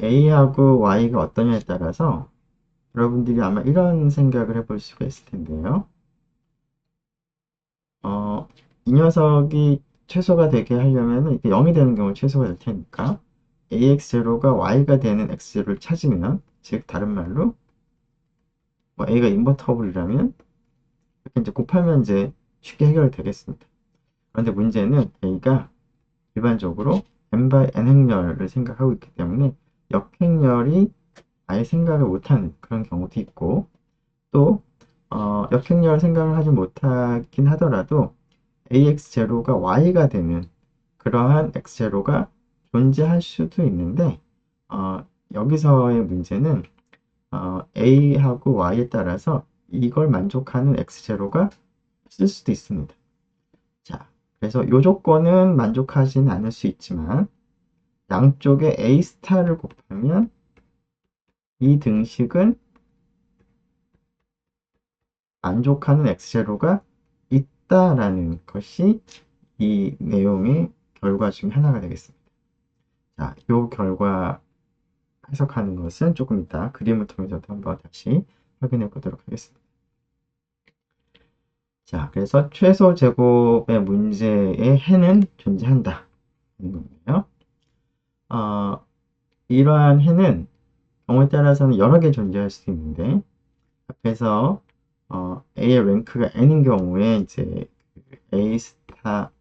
A하고 Y가 어떠냐에 따라서 여러분들이 아마 이런 생각을 해볼 수가 있을 텐데요. 이 녀석이 최소가 되게 하려면 이게 0이 되는 경우 최소가 될 테니까 AX0가 Y가 되는 X0를 찾으면, 즉 다른 말로 뭐 A가 인버터블이라면 이렇게 이제 곱하면 이제 쉽게 해결이 되겠습니다. 그런데 문제는 A가 일반적으로 n/n 행렬을 생각하고 있기 때문에 역행렬이 아예 생각을 못하는 그런 경우도 있고, 또 역행렬 생각을 하지 못하긴 하더라도 AX0가 Y가 되는 그러한 X0가 존재할 수도 있는데 여기서의 문제는 A하고 Y에 따라서 이걸 만족하는 X0가 있을 수도 있습니다. 자, 그래서 이 조건은 만족하지는 않을 수 있지만 양쪽에 A 스타를 곱하면 이 등식은 만족하는 x0가 있다라는 것이 이 내용의 결과 중 하나가 되겠습니다. 자, 이 결과 해석하는 것은 조금 이따 그림을 통해서도 한번 다시 확인해 보도록 하겠습니다. 자, 그래서 최소 제곱의 문제의 해는 존재한다. 는 건데요. 이러한 해는 경우에 따라서는 여러 개 존재할 수 있는데, 앞에서 A의 랭크가 n인 경우에 이제 A 스타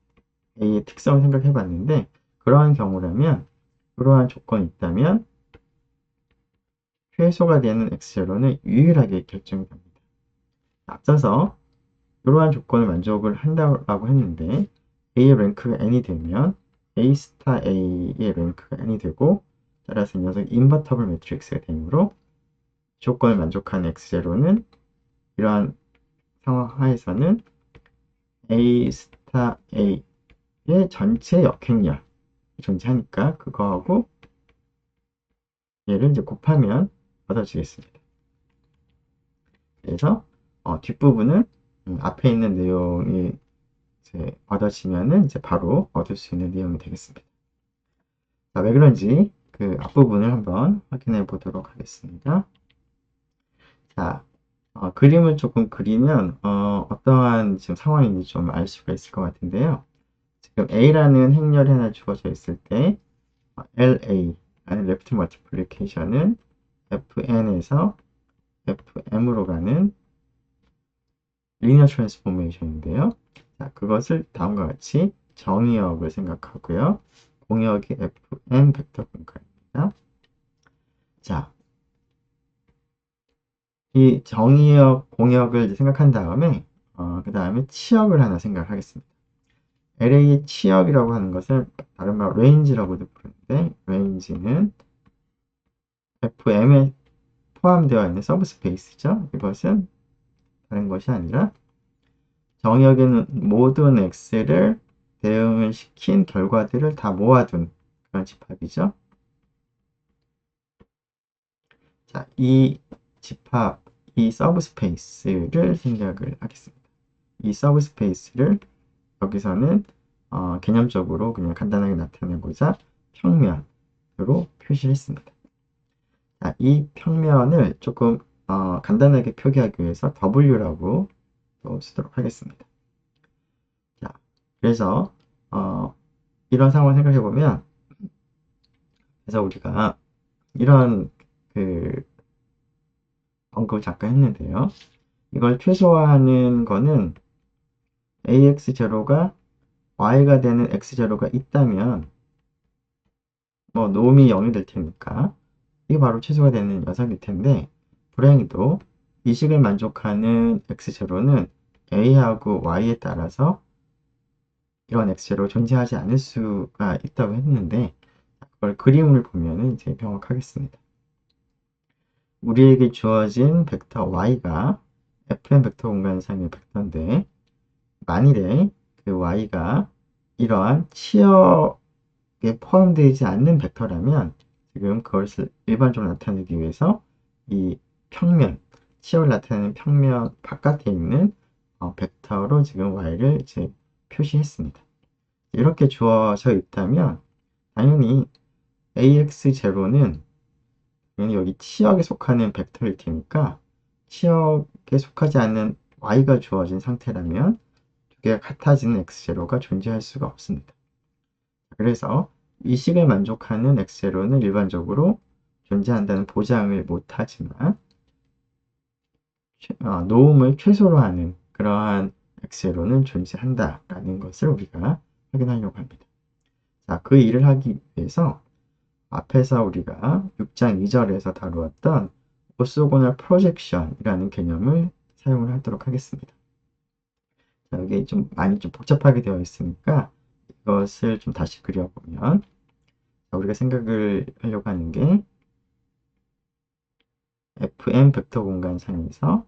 A의 특성을 생각해 봤는데, 그러한 경우라면, 그러한 조건이 있다면 최소가 되는 x0는 유일하게 결정이 됩니다. 앞서서 이러한 조건을 만족을 한다고 했는데 A의 랭크가 n이 되면 A 스타 A의 랭크가 n이 되고, 따라서 이 녀석 인버터블 매트릭스가 되므로 조건을 만족하는 x0는 이러한 상황 하에서는 A 스타 A의 전체 역행렬이 존재하니까 그거하고 얘를 이제 곱하면 얻어지겠습니다. 그래서 뒷부분은 앞에 있는 내용이 이제 얻어지면은 이제 바로 얻을 수 있는 내용이 되겠습니다. 자, 왜 그런지 그 앞부분을 한번 확인해 보도록 하겠습니다. 자, 그림을 조금 그리면 어떠한 지금 상황인지 좀 알 수가 있을 것 같은데요. 지금 A라는 행렬이 하나 주어져 있을 때 LA라는 레프트 멀티플리케이션은 FN에서 FM으로 가는 리니어 트랜스포메이션인데요. 자, 그것을 다음과 같이 정의역을 생각하고요. 공역이 FM 벡터 분과입니다. 자, 이 정의역 공역을 생각한 다음에 그 다음에 치역을 하나 생각하겠습니다. LA의 치역이라고 하는 것을 다른 말로 레인지라고도 부르는데 레인지는 FM에 포함되어 있는 서브스페이스죠. 이것은 다른 것이 아니라 정의역에는 모든 X를 대응을 시킨 결과들을 다 모아둔 그런 집합이죠. 자, 이 집합, 이 서브스페이스를 생각을 하겠습니다. 이 서브스페이스를 여기서는 개념적으로 그냥 간단하게 나타내고자 평면으로 표시를 했습니다. 자, 이 평면을 조금 간단하게 표기하기 위해서 W라고 또 쓰도록 하겠습니다. 자, 그래서 이런 상황을 생각해 보면, 그래서 우리가 이런 그 언급을 잠깐 했는데요. 이걸 최소화하는 거는 AX0가 Y가 되는 X0가 있다면 뭐 놈이 0이 될 테니까 이게 바로 최소가 되는 녀석일 텐데 불행히도 이 식을 만족하는 X0는 A하고 Y에 따라서 이런 X0가 존재하지 않을 수가 있다고 했는데 그걸 그림을 보면 이제 명확하겠습니다. 우리에게 주어진 벡터 y가 fn 벡터 공간상의 벡터인데 만일에 그 y가 이러한 치역에 포함되지 않는 벡터라면 지금 그것을 일반적으로 나타내기 위해서 이 평면, 치역을 나타내는 평면 바깥에 있는 벡터로 지금 y를 이제 표시했습니다. 이렇게 주어져 있다면 당연히 AX0는 여기 치역에 속하는 벡터일 테니까 치역에 속하지 않는 y가 주어진 상태라면 두 개가 같아지는 x0가 존재할 수가 없습니다. 그래서 이 식을 만족하는 x0는 일반적으로 존재한다는 보장을 못하지만 노음을 최소로 하는 그러한 x0는 존재한다라는 것을 우리가 확인하려고 합니다. 자, 그 일을 하기 위해서 앞에서 우리가 6장 2절에서 다루었던 오소고널 프로젝션이라는 개념을 사용을 하도록 하겠습니다. 자, 여기 좀 많이 좀 복잡하게 되어 있으니까 이것을 좀 다시 그려보면 우리가 생각을 하려고 하는 게 FM 벡터 공간상에서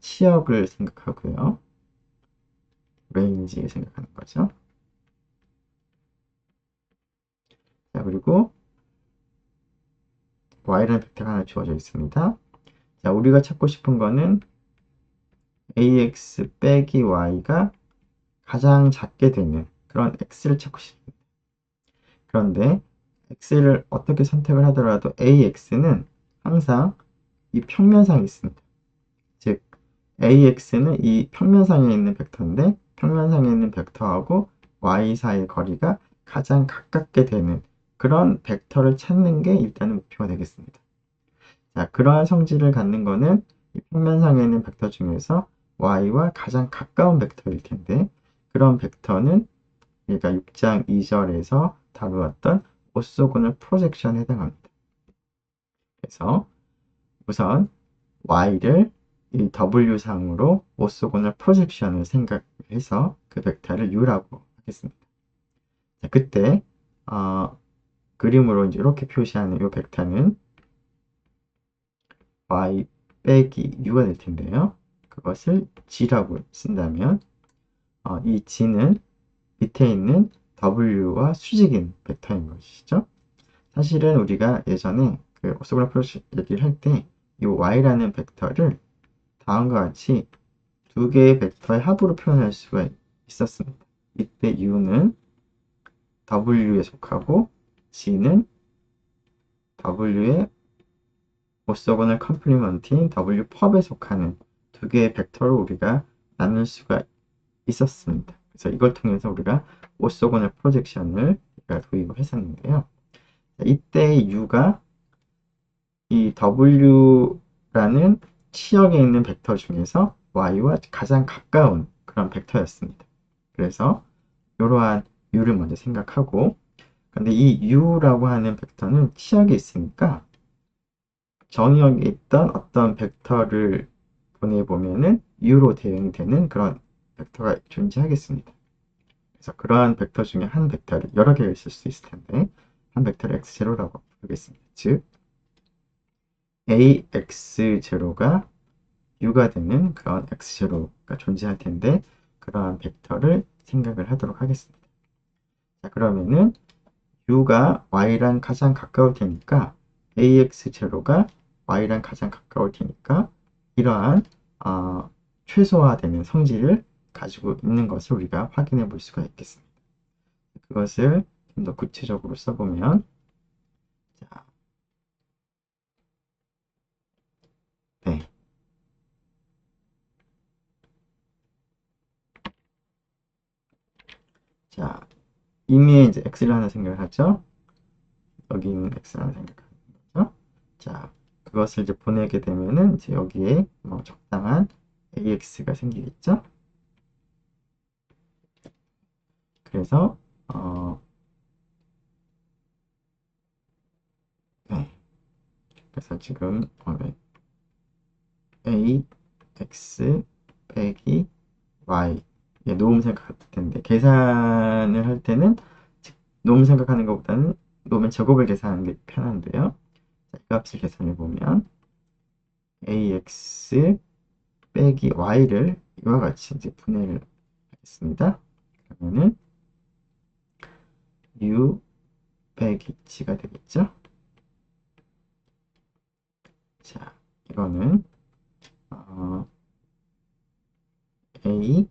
치역을 생각하고요. 레인지를 생각하는 거죠. 자, 그리고 y라는 벡터가 하나 주어져 있습니다. 자, 우리가 찾고 싶은 거는 ax 빼기 y가 가장 작게 되는 그런 x를 찾고 싶습니다. 그런데 x를 어떻게 선택을 하더라도 ax는 항상 이 평면상에 있습니다. 즉 ax는 이 평면상에 있는 벡터인데 평면상에 있는 벡터하고 y 사이의 거리가 가장 가깝게 되는 그런 벡터를 찾는 게 일단은 목표가 되겠습니다. 자, 그러한 성질을 갖는 거는 이 평면상에 있는 벡터 중에서 y와 가장 가까운 벡터일 텐데 그런 벡터는 그러니까 6장 2절에서 다루었던 오소고널 프로젝션에 해당합니다. 그래서 우선 y를 이 w상으로 오소고널 프로젝션을 생각해서 그 벡터를 u라고 하겠습니다. 자, 그때 그림으로 이제 이렇게 표시하는 이 벡터는 y 빼기 u가 될 텐데요. 그것을 g라고 쓴다면 이 g는 밑에 있는 w와 수직인 벡터인 것이죠. 사실은 우리가 예전에 그 오소그라프 얘기를 할 때 이 y라는 벡터를 다음과 같이 두 개의 벡터의 합으로 표현할 수가 있었습니다. 이때 u는 w에 속하고 g는 w의 오소고널 컴플리먼트인 W 펍에 속하는 두 개의 벡터를 우리가 나눌 수가 있었습니다. 그래서 이걸 통해서 우리가 오소고널 프로젝션을 도입을 했었는데요. 이때 U가 이 W라는 치역에 있는 벡터 중에서 Y와 가장 가까운 그런 벡터였습니다. 그래서 이러한 U를 먼저 생각하고, 근데 이 U라고 하는 벡터는 치역에 있으니까 정의역에 있던 어떤 벡터를 보내보면은 U로 대응되는 그런 벡터가 존재하겠습니다. 그래서 그러한 벡터 중에 한 벡터를 여러 개가 있을 수 있을 텐데 한 벡터를 x0라고 부르겠습니다. 즉 ax0가 u가 되는 그런 x0가 존재할 텐데 그러한 벡터를 생각을 하도록 하겠습니다. 자, 그러면은 u가 y랑 가장 가까울 테니까 ax0가 y랑 가장 가까울 테니까 이러한 최소화되는 성질을 가지고 있는 것을 우리가 확인해 볼 수가 있겠습니다. 그것을 좀 더 구체적으로 써보면, 자, 네. 자, 이미에 이제 x를 하나 생각을 하죠. 여기 있는 x를 하나 생각하는 거죠. 자, 그것을 이제 보내게 되면은 이제 여기에 뭐 적당한 ax가 생기겠죠. 그래서 네. 그래서 지금 네. ax 빼기 y, 예, 놓음 생각할 텐데 계산을 할 때는 놓음 생각하는 것보다는 놓음의 제곱을 계산하는 게 편한데요. 자, 이 값을 계산해 보면 ax 빼기 y를 이와 같이 이제 분해를 하겠습니다. 그러면은 u 빼기 g가 되겠죠. 자, 이거는 a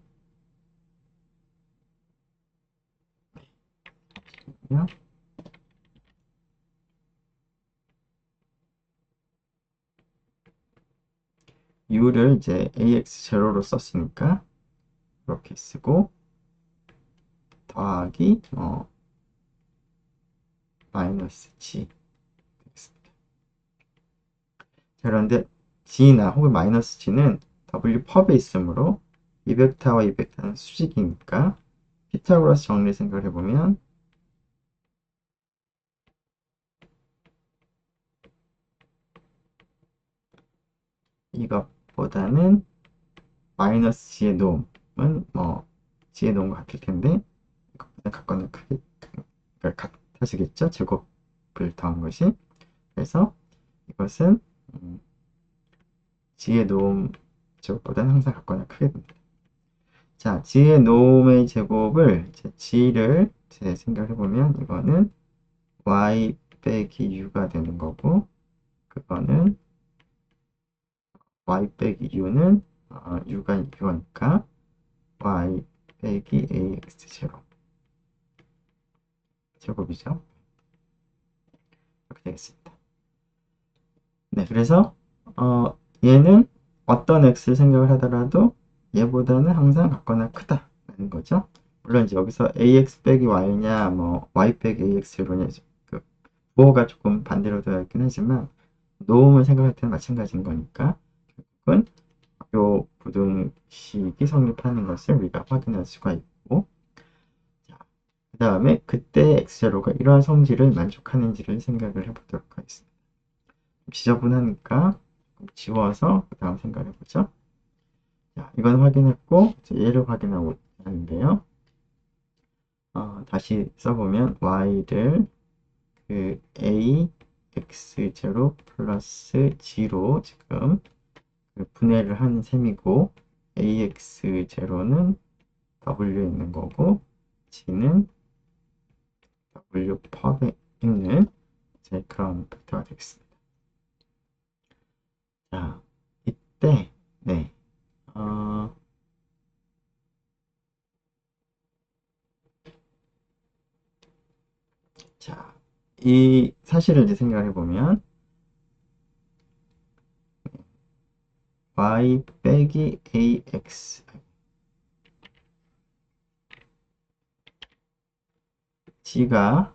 u를 이제 ax0로 썼으니까 이렇게 쓰고 더하기 마이너스 g 되겠습니다. 그런데 g나 혹은 마이너스 g는 w 펍에 있으므로 이 벡터와 이 벡터는 수직이니까 피타고라스 정리 생각을 해보면 이것보다는 마이너스 g의 놈은 g의 놈과 같을 텐데 이것보다 각각은 크게 같아지겠죠? 제곱을 더한 것이. 그래서 이것은 g의 놈 제곱보다는 항상 같거나 크게 됩니다. 자, g의 놈의 제곱을 g를 생각해 보면 이거는 y 빼기 u가 되는 거고 그거는 y 빼기 u는 u가 이거니까 y 빼기 ax 제곱이죠. 이렇게 되겠습니다. 네, 그래서 얘는 어떤 x를 생각을 하더라도 얘보다는 항상 같거나 크다라는 거죠. 물론 이제 여기서 ax 빼기 y냐, 뭐 y 빼기 ax로냐, 그 부호가 조금 반대로 되어 있긴 하지만 노음을 생각할 때는 마찬가지인 거니까 결국은 요 부등식이 성립하는 것을 우리가 확인할 수가 있고, 그 다음에 그때 x제로가 이러한 성질을 만족하는지를 생각을 해보도록 하겠습니다. 지저분하니까 지워서 그 다음 생각해보죠. 자, 이건 확인했고 얘를 확인하고 하는데요. 다시 써보면 y를 그 a x0 플러스 g로 지금 그 분해를 하는 셈이고 ax0는 w에 있는 거고 g는 w 펍에 있는 제 그런 벡터가 되겠습니다. 자, 이때 네. 어, 자, 이 사실을 이제 생각해 보면 y 빼기 ax g가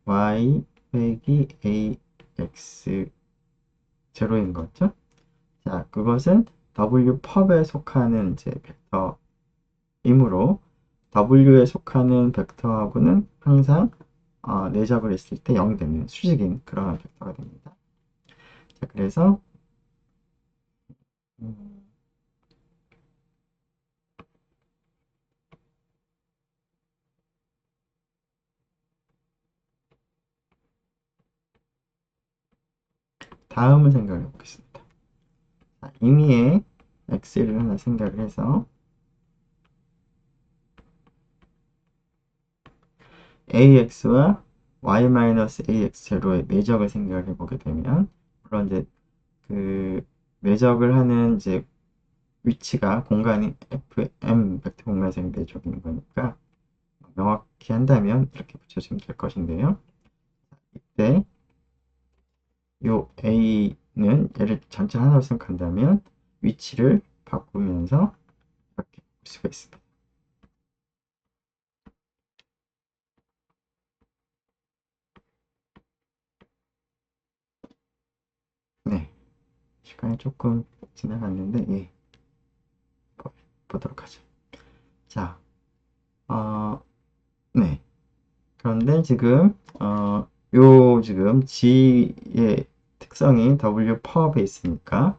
y 빼기 ax 제로인 거죠. 자, 그것은 w 펍에 속하는 이제 벡터이므로 w에 속하는 벡터하고는 항상 내적을 했을 때 0이 되는 수직인 그런 벡터가 됩니다. 자, 그래서 음, 다음을 생각해 보겠습니다. 자, 임의의 x를 하나 생각을 해서 ax와 y-ax 제로의 내적을 생각을 해보게 되면 물론 이제 그 내적을 하는 이제 위치가 공간이 fm 벡터 공간에서 내적인 거니까 명확히 한다면 이렇게 붙여주면 될 것인데요. 이때 요 a는 얘를 전체 하나로 생각한다면 위치를 바꾸면서 이렇게 볼 수가 있습니다. 네, 시간이 조금 지나갔는데 예, 보도록 하죠. 자, 네. 그런데 지금 요 지금 G의 특성이 W 파워에 있으니까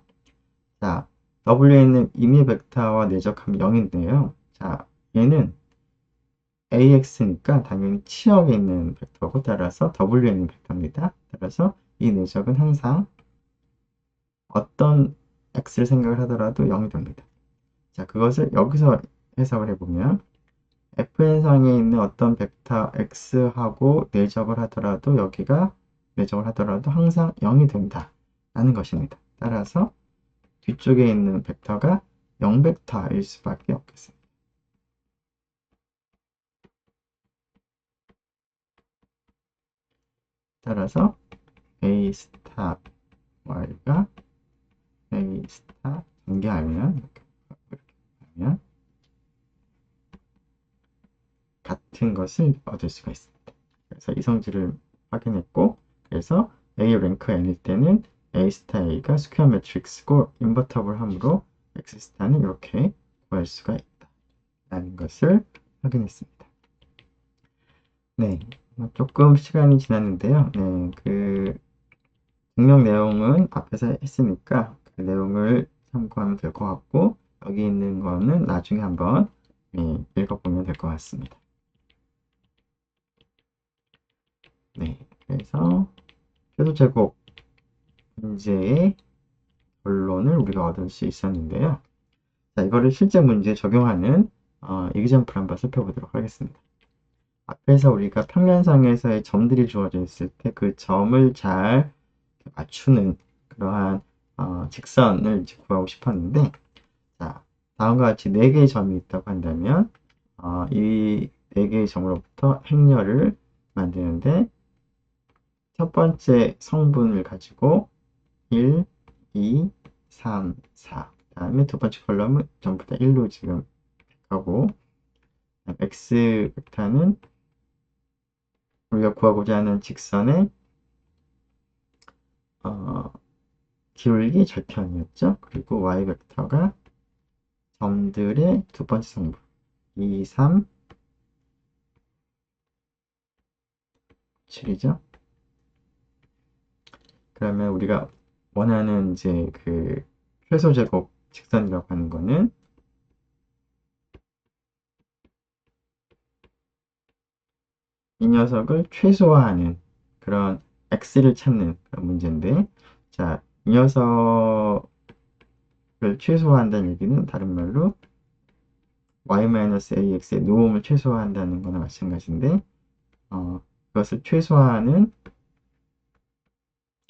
자, W에 있는 임의 벡터와 내적하면 0인데요. 자, 얘는 AX니까 당연히 치역에 있는 벡터고 따라서 W에 있는 벡터입니다. 따라서 이 내적은 항상 어떤 X를 생각을 하더라도 0이 됩니다. 자, 그것을 여기서 해석을 해보면 Fn상에 있는 어떤 벡터 x하고 내적을 하더라도 항상 0이 된다 라는 것입니다. 따라서 뒤쪽에 있는 벡터가 0벡터일 수밖에 없겠습니다. 따라서 a 스타 y가 a 스타 전개하면 이렇게 하면 같은 것을 얻을 수가 있습니다. 그래서 이 성질을 확인했고 그래서 A 랭크 n일 때는 A 스타 A가 스퀘어 매트릭스고 인버터블 함으로 X 스타는 이렇게 구할 수가 있다 라는 것을 확인했습니다. 네, 조금 시간이 지났는데요. 네, 그 증명 내용은 앞에서 했으니까 그 내용을 참고하면 될 것 같고 여기 있는 거는 나중에 한번 읽어보면 될 것 같습니다. 네, 그래서 최소 제곱 문제의 결론을 우리가 얻을 수 있었는데요. 자, 이거를 실제 문제에 적용하는 이그젠플 한번 살펴보도록 하겠습니다. 앞에서 우리가 평면상에서의 점들이 주어져 있을 때 그 점을 잘 맞추는 그러한 직선을 이제 구하고 싶었는데 자, 다음과 같이 4개의 점이 있다고 한다면 이 4개의 점으로부터 행렬을 만드는데 첫 번째 성분을 가지고 1, 2, 3, 4 다음에 두 번째 컬럼은 전부 다 1로 지금 가고 x 벡터는 우리가 구하고자 하는 직선의 기울기 절편이었죠. 그리고 y 벡터가 점들의 두 번째 성분 2, 3, 7이죠. 그러면 우리가 원하는 이제 그 최소 제곱 직선이라고 하는 거는 이 녀석을 최소화하는 그런 x를 찾는 그런 문제인데 자, 이 녀석을 최소화한다는 얘기는 다른 말로 y-ax의 노음을 최소화한다는 거나 마찬가지인데 그것을 최소화하는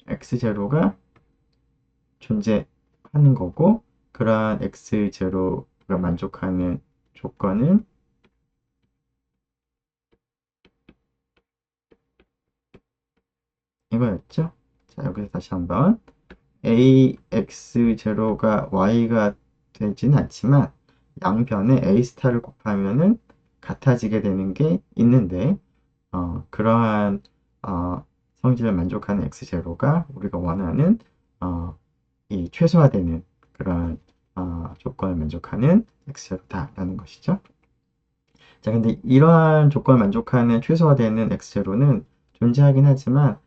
x0가 존재하는 거고 그러한 x0가 만족하는 조건은 이거였죠. 자, 여기서 다시 한번 AX0가 Y가 되지는 않지만 양변에 A 스타를 곱하면은 같아지게 되는 게 있는데, 그러한 성질을 만족하는 X0가 우리가 원하는 이 최소화되는 그런 조건을 만족하는 X0다라는 것이죠. 자, 근데 이러한 조건을 만족하는 최소화되는 X0는 존재하긴 하지만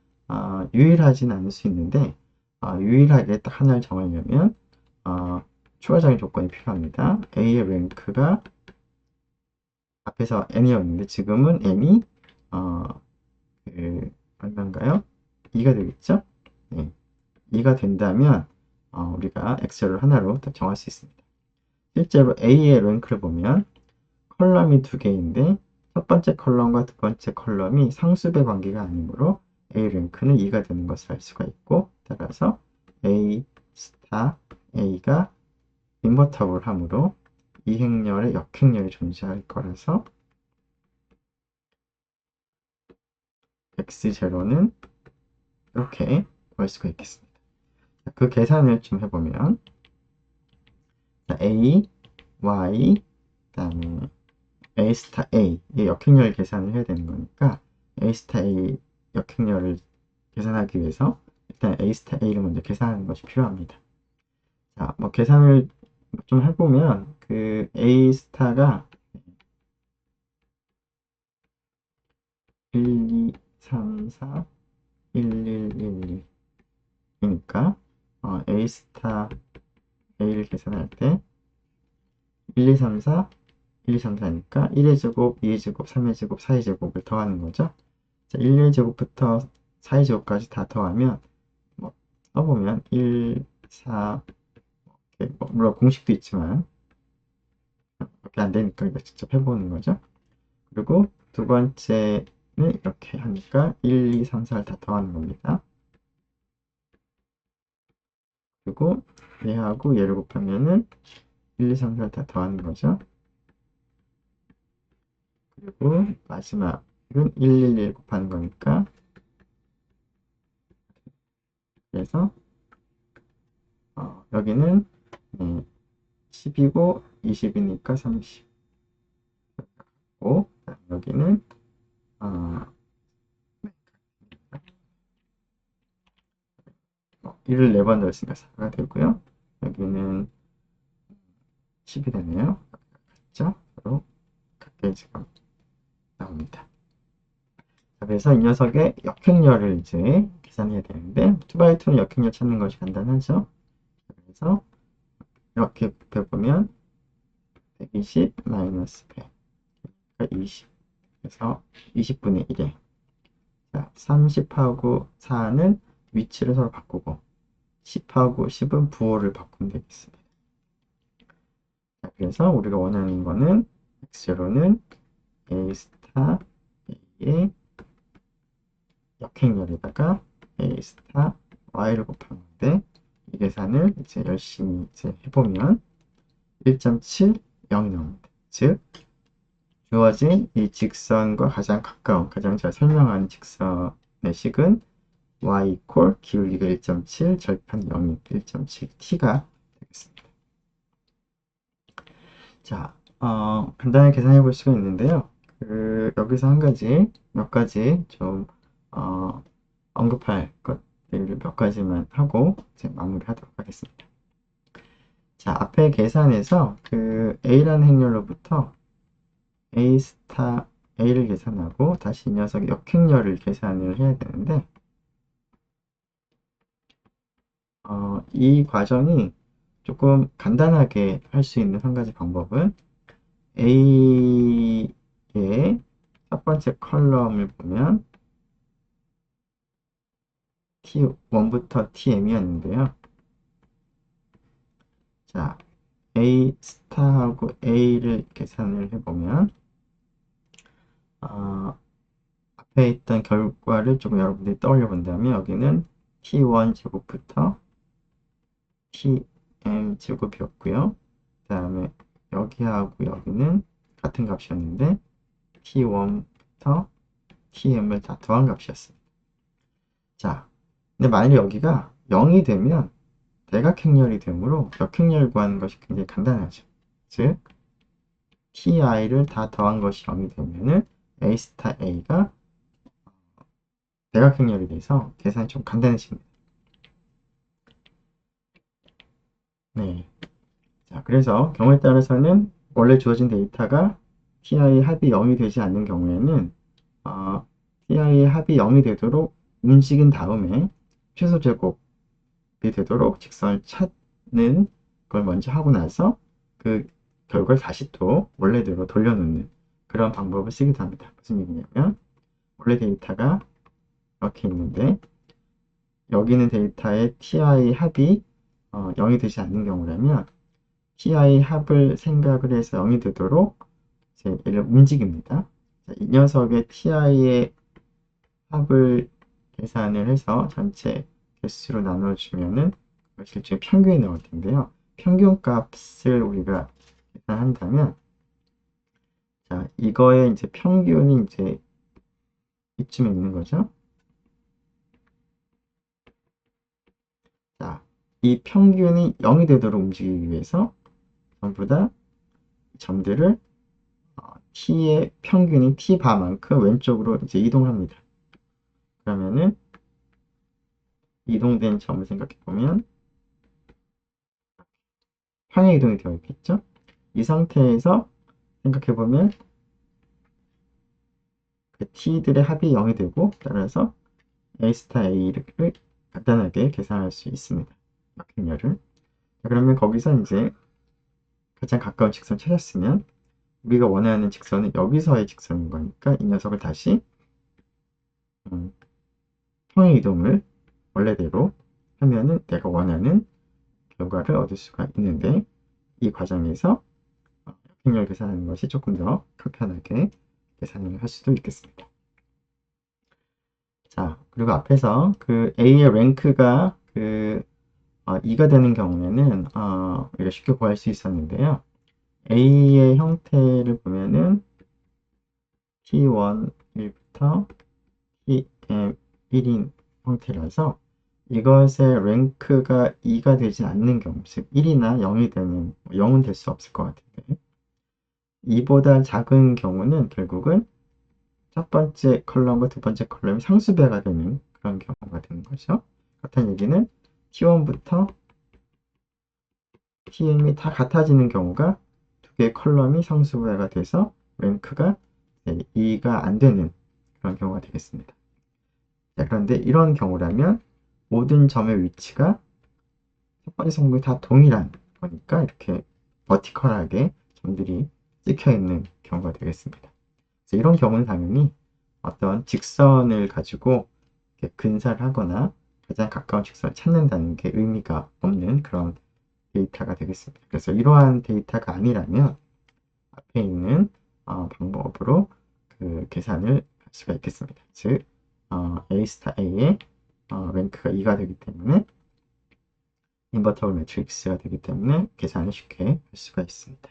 유일하진 않을 수 있는데, 유일하게 딱 하나를 정하려면 추가적인 조건이 필요합니다. A의 랭크가 앞에서 n이었는데 지금은 n이 어, 얼마인가요? 2가 되겠죠? 네, 2가 된다면 우리가 X를 하나로 정할 수 있습니다. 실제로 A의 랭크를 보면 컬럼이 두 개인데 첫 번째 컬럼과 두 번째 컬럼이 상수배 관계가 아니므로 A 랭크는 2가 되는 것을 알 수가 있고, 따라서 A 스타 A가 인버터블 하므로 이 행렬에 역행렬이 존재할 거라서 X0는 이렇게 구할 수가 있겠습니다. 그 계산을 좀 해보면 A, Y, 그 다음에 A 스타 A 이 역행렬 계산을 해야 되는 거니까 A 스타 A 역행렬을 계산하기 위해서 일단 A 스타 A를 먼저 계산하는 것이 필요합니다. 자, 뭐 계산을 좀 해보면 그 A 스타가 1, 2, 3, 4, 1, 1, 1, 1 이니까 A 스타 A를 계산할 때 1, 2, 3, 4, 1, 2, 3, 4니까 1의 제곱, 2의 제곱, 3의 제곱, 4의 제곱을 더하는 거죠. 자, 1의 제곱부터 4의 제곱까지 다 더하면 뭐 써보면 1, 4 이렇게 뭐 물론 공식도 있지만 이렇게 안 되니까 이거 직접 해보는 거죠. 그리고 두 번째는 이렇게 하니까 1, 2, 3, 4를 다 더하는 겁니다. 그리고 얘하고 얘를 곱하면은 1, 2, 3, 4를 다 더하는 거죠. 그리고 마지막은 1, 1, 1 곱하는 거니까 그래서 여기는 10이고 20이니까 30. 고 여기는 1을 4번 넣었으니까 4가 되고요. 여기는 10이 되네요. 같죠? 서로 같게 지금 나옵니다. 그래서 이 녀석의 역행렬을 이제 계산해야 되는데 2x2는 역행렬 찾는 것이 간단하죠. 그래서 이렇게 곱해보면 120 마이너스 100 그러니까 20 그래서 20분의 1에 자, 30하고 4는 위치를 서로 바꾸고 10하고 10은 부호를 바꾸면 되겠습니다. 자, 그래서 우리가 원하는 거는 X0는 A 스타 A의 역행렬에다가 A 스타 Y를 곱하는데 이 계산을 이제 열심히 이제 해보면 1.70이 나옵니다. 즉 주어진 이 직선과 가장 가까운, 가장 잘 설명하는 직선의 식은 y 이퀄 기울기가 1.7 절편 0인 1.7t가 되겠습니다. 자, 간단하게 계산해 볼 수가 있는데요. 여기서 몇 가지 좀 언급할 것들을 몇 가지만 하고 이제 마무리하도록 하겠습니다. 자, 앞에 계산에서 그 A라는 행렬로부터 A 스타 A를 계산하고 다시 이 녀석 역행렬을 계산을 해야 되는데 이 과정이 조금 간단하게 할 수 있는 한 가지 방법은 A의 첫 번째 컬럼을 보면 T1부터 TM이었는데요. 자, A 스타하고 A를 계산을 해보면 앞에 있던 결과를 조금 여러분들이 떠올려 본다면 여기는 T1 제곱부터 TM 제곱이었고요. 그 다음에 여기하고 여기는 같은 값이었는데 T1부터 TM을 다 더한 값이었습니다. 자, 근데 만약 여기가 0이 되면 대각행렬이 되므로 역행렬 구하는 것이 굉장히 간단하죠. 즉, ti를 다 더한 것이 0이 되면은 a 스타 a가 대각행렬이 돼서 계산이 좀 간단해집니다. 네. 자, 그래서 경우에 따라서는 원래 주어진 데이터가 ti 합이 0이 되지 않는 경우에는 ti의 합이 0이 되도록 움직인 다음에 최소 제곱이 되도록 직선을 찾는 걸 먼저 하고 나서 그 결과를 다시 또 원래대로 돌려놓는 그런 방법을 쓰기도 합니다. 무슨 얘기냐면 원래 데이터가 이렇게 있는데 여기 있는 데이터의 ti 합이 0이 되지 않는 경우라면 ti 합을 생각을 해서 0이 되도록 이제 얘를 움직입니다. 이 녀석의 ti의 합을 계산을 해서 전체 개수로 나눠주면은 그것이 일종의 평균이 나올 텐데요. 평균 값을 우리가 계산한다면, 자, 이거의 이제 평균이 이제 이쯤에 있는 거죠. 자, 이 평균이 0이 되도록 움직이기 위해서 전부 다 점들을 t의 평균이 t바만큼 왼쪽으로 이제 이동합니다. 그러면은 이동된 점을 생각해 보면 평행 이동이 되어 있겠죠. 이 상태에서 생각해 보면 그 t들의 합이 0이 되고 따라서 a 스타 a를 간단하게 계산할 수 있습니다. 역행렬을. 그러면 거기서 이제 가장 가까운 직선 찾았으면 우리가 원하는 직선은 여기서의 직선인 거니까 이 녀석을 다시 평행 이동을 원래대로 하면은 내가 원하는 결과를 얻을 수가 있는데 이 과정에서 역행렬 계산하는 것이 조금 더 간편하게 계산을 할 수도 있겠습니다. 자, 그리고 앞에서 그 A의 랭크가 2가 되는 경우에는 우리가 쉽게 구할 수 있었는데요. A의 형태를 보면은 T1, 1부터 Tm 1인 형태라서 이것의 랭크가 2가 되지 않는 경우, 즉 1이나 0이 되는, 0은 될 수 없을 것 같은데 2보다 작은 경우는 결국은 첫 번째 컬럼과 두 번째 컬럼이 상수배가 되는 그런 경우가 되는 거죠. 그렇다는 얘기는 T1부터 TM이 다 같아지는 경우가 두 개의 컬럼이 상수배가 돼서 랭크가 2가 안 되는 그런 경우가 되겠습니다. 자, 그런데 이런 경우라면 모든 점의 위치가 첫 번째 성분이 다 동일한 거니까 이렇게 버티컬하게 점들이 찍혀 있는 경우가 되겠습니다. 이런 경우는 당연히 어떤 직선을 가지고 근사를 하거나 가장 가까운 직선을 찾는다는 게 의미가 없는 그런 데이터가 되겠습니다. 그래서 이러한 데이터가 아니라면 앞에 있는 방법으로 그 계산을 할 수가 있겠습니다. 즉 A 스타 A의 랭크가 2가 되기 때문에 인버터블 매트릭스가 되기 때문에 계산을 쉽게 할 수가 있습니다.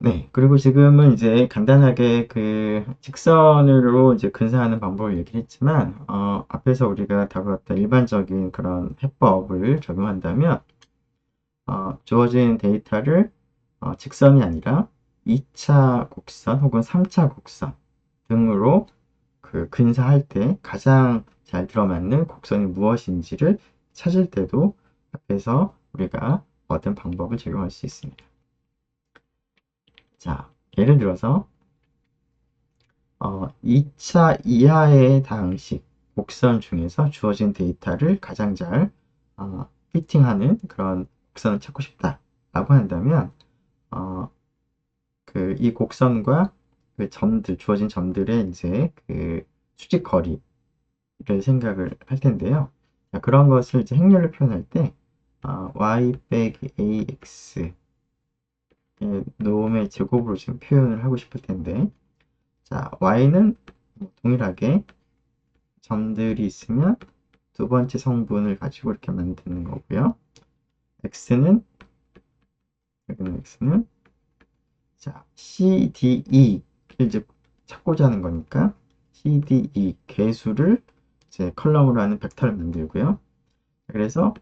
네, 그리고 지금은 이제 간단하게 그 직선으로 이제 근사하는 방법을 얘기했지만, 앞에서 우리가 다루었던 일반적인 그런 해법을 적용한다면, 주어진 데이터를 직선이 아니라 2차 곡선 혹은 3차 곡선 등으로 그 근사할 때 가장 잘 들어맞는 곡선이 무엇인지를 찾을 때도 앞에서 우리가 어떤 방법을 적용할 수 있습니다. 자, 예를 들어서 2차 이하의 다항식 곡선 중에서 주어진 데이터를 가장 잘 피팅하는 그런 곡선을 찾고 싶다라고 한다면 이 곡선과 그 점들, 주어진 점들의 이제 그 수직 거리를 생각을 할 텐데요. 자, 그런 것을 이제 행렬로 표현할 때 y 빼기 ax 놈의 제곱으로 지금 표현을 하고 싶을 텐데, 자, y는 동일하게 점들이 있으면 두 번째 성분을 가지고 이렇게 만드는 거고요. x는 자, CDE를 이제 찾고자 하는 거니까 CDE 개수를 이제 컬럼으로 하는 벡터를 만들고요. 그래서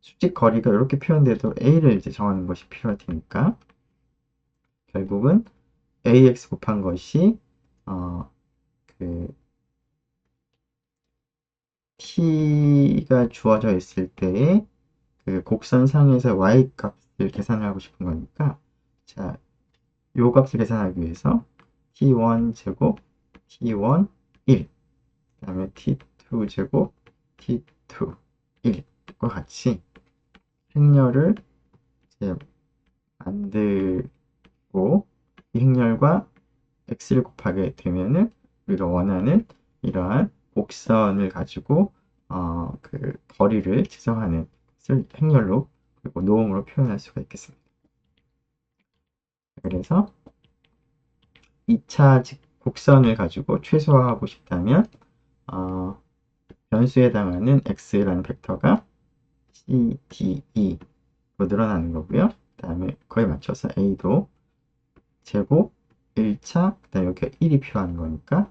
수직 거리가 이렇게 표현돼도 a를 이제 정하는 것이 필요할 테니까 결국은 ax 곱한 것이 그 t가 주어져 있을 때에 그 곡선상에서 y 값을 계산하고 싶은 거니까 자, 요 값을 계산하기 위해서 t1 제곱 t1 1 그다음에 t2 제곱 t2 1과 같이 행렬을 이제 만들고 이 행렬과 x를 곱하게 되면은 우리가 원하는 이러한 곡선을 가지고 그 거리를 측정하는 것을 행렬로 그리고 노음으로 표현할 수가 있겠습니다. 그래서 2차 곡선을 가지고 최소화하고 싶다면 변수에 해당하는 x라는 벡터가 CDE로 늘어나는 거고요. 그 다음에 그거에 맞춰서 a도 제곱 1차, 그 다음에 여기가 1이 필요한 거니까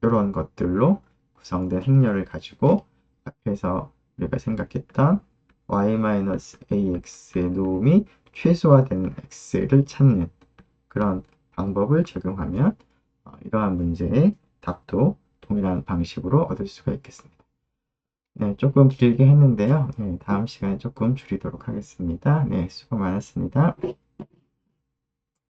이런 것들로 구성된 행렬을 가지고 앞에서 우리가 생각했던 y-ax의 노음이 최소화되는 x를 찾는 그런 방법을 적용하면 이러한 문제의 답도 동일한 방식으로 얻을 수가 있겠습니다. 네, 조금 길게 했는데요. 네, 다음 시간에 조금 줄이도록 하겠습니다. 네, 수고 많았습니다.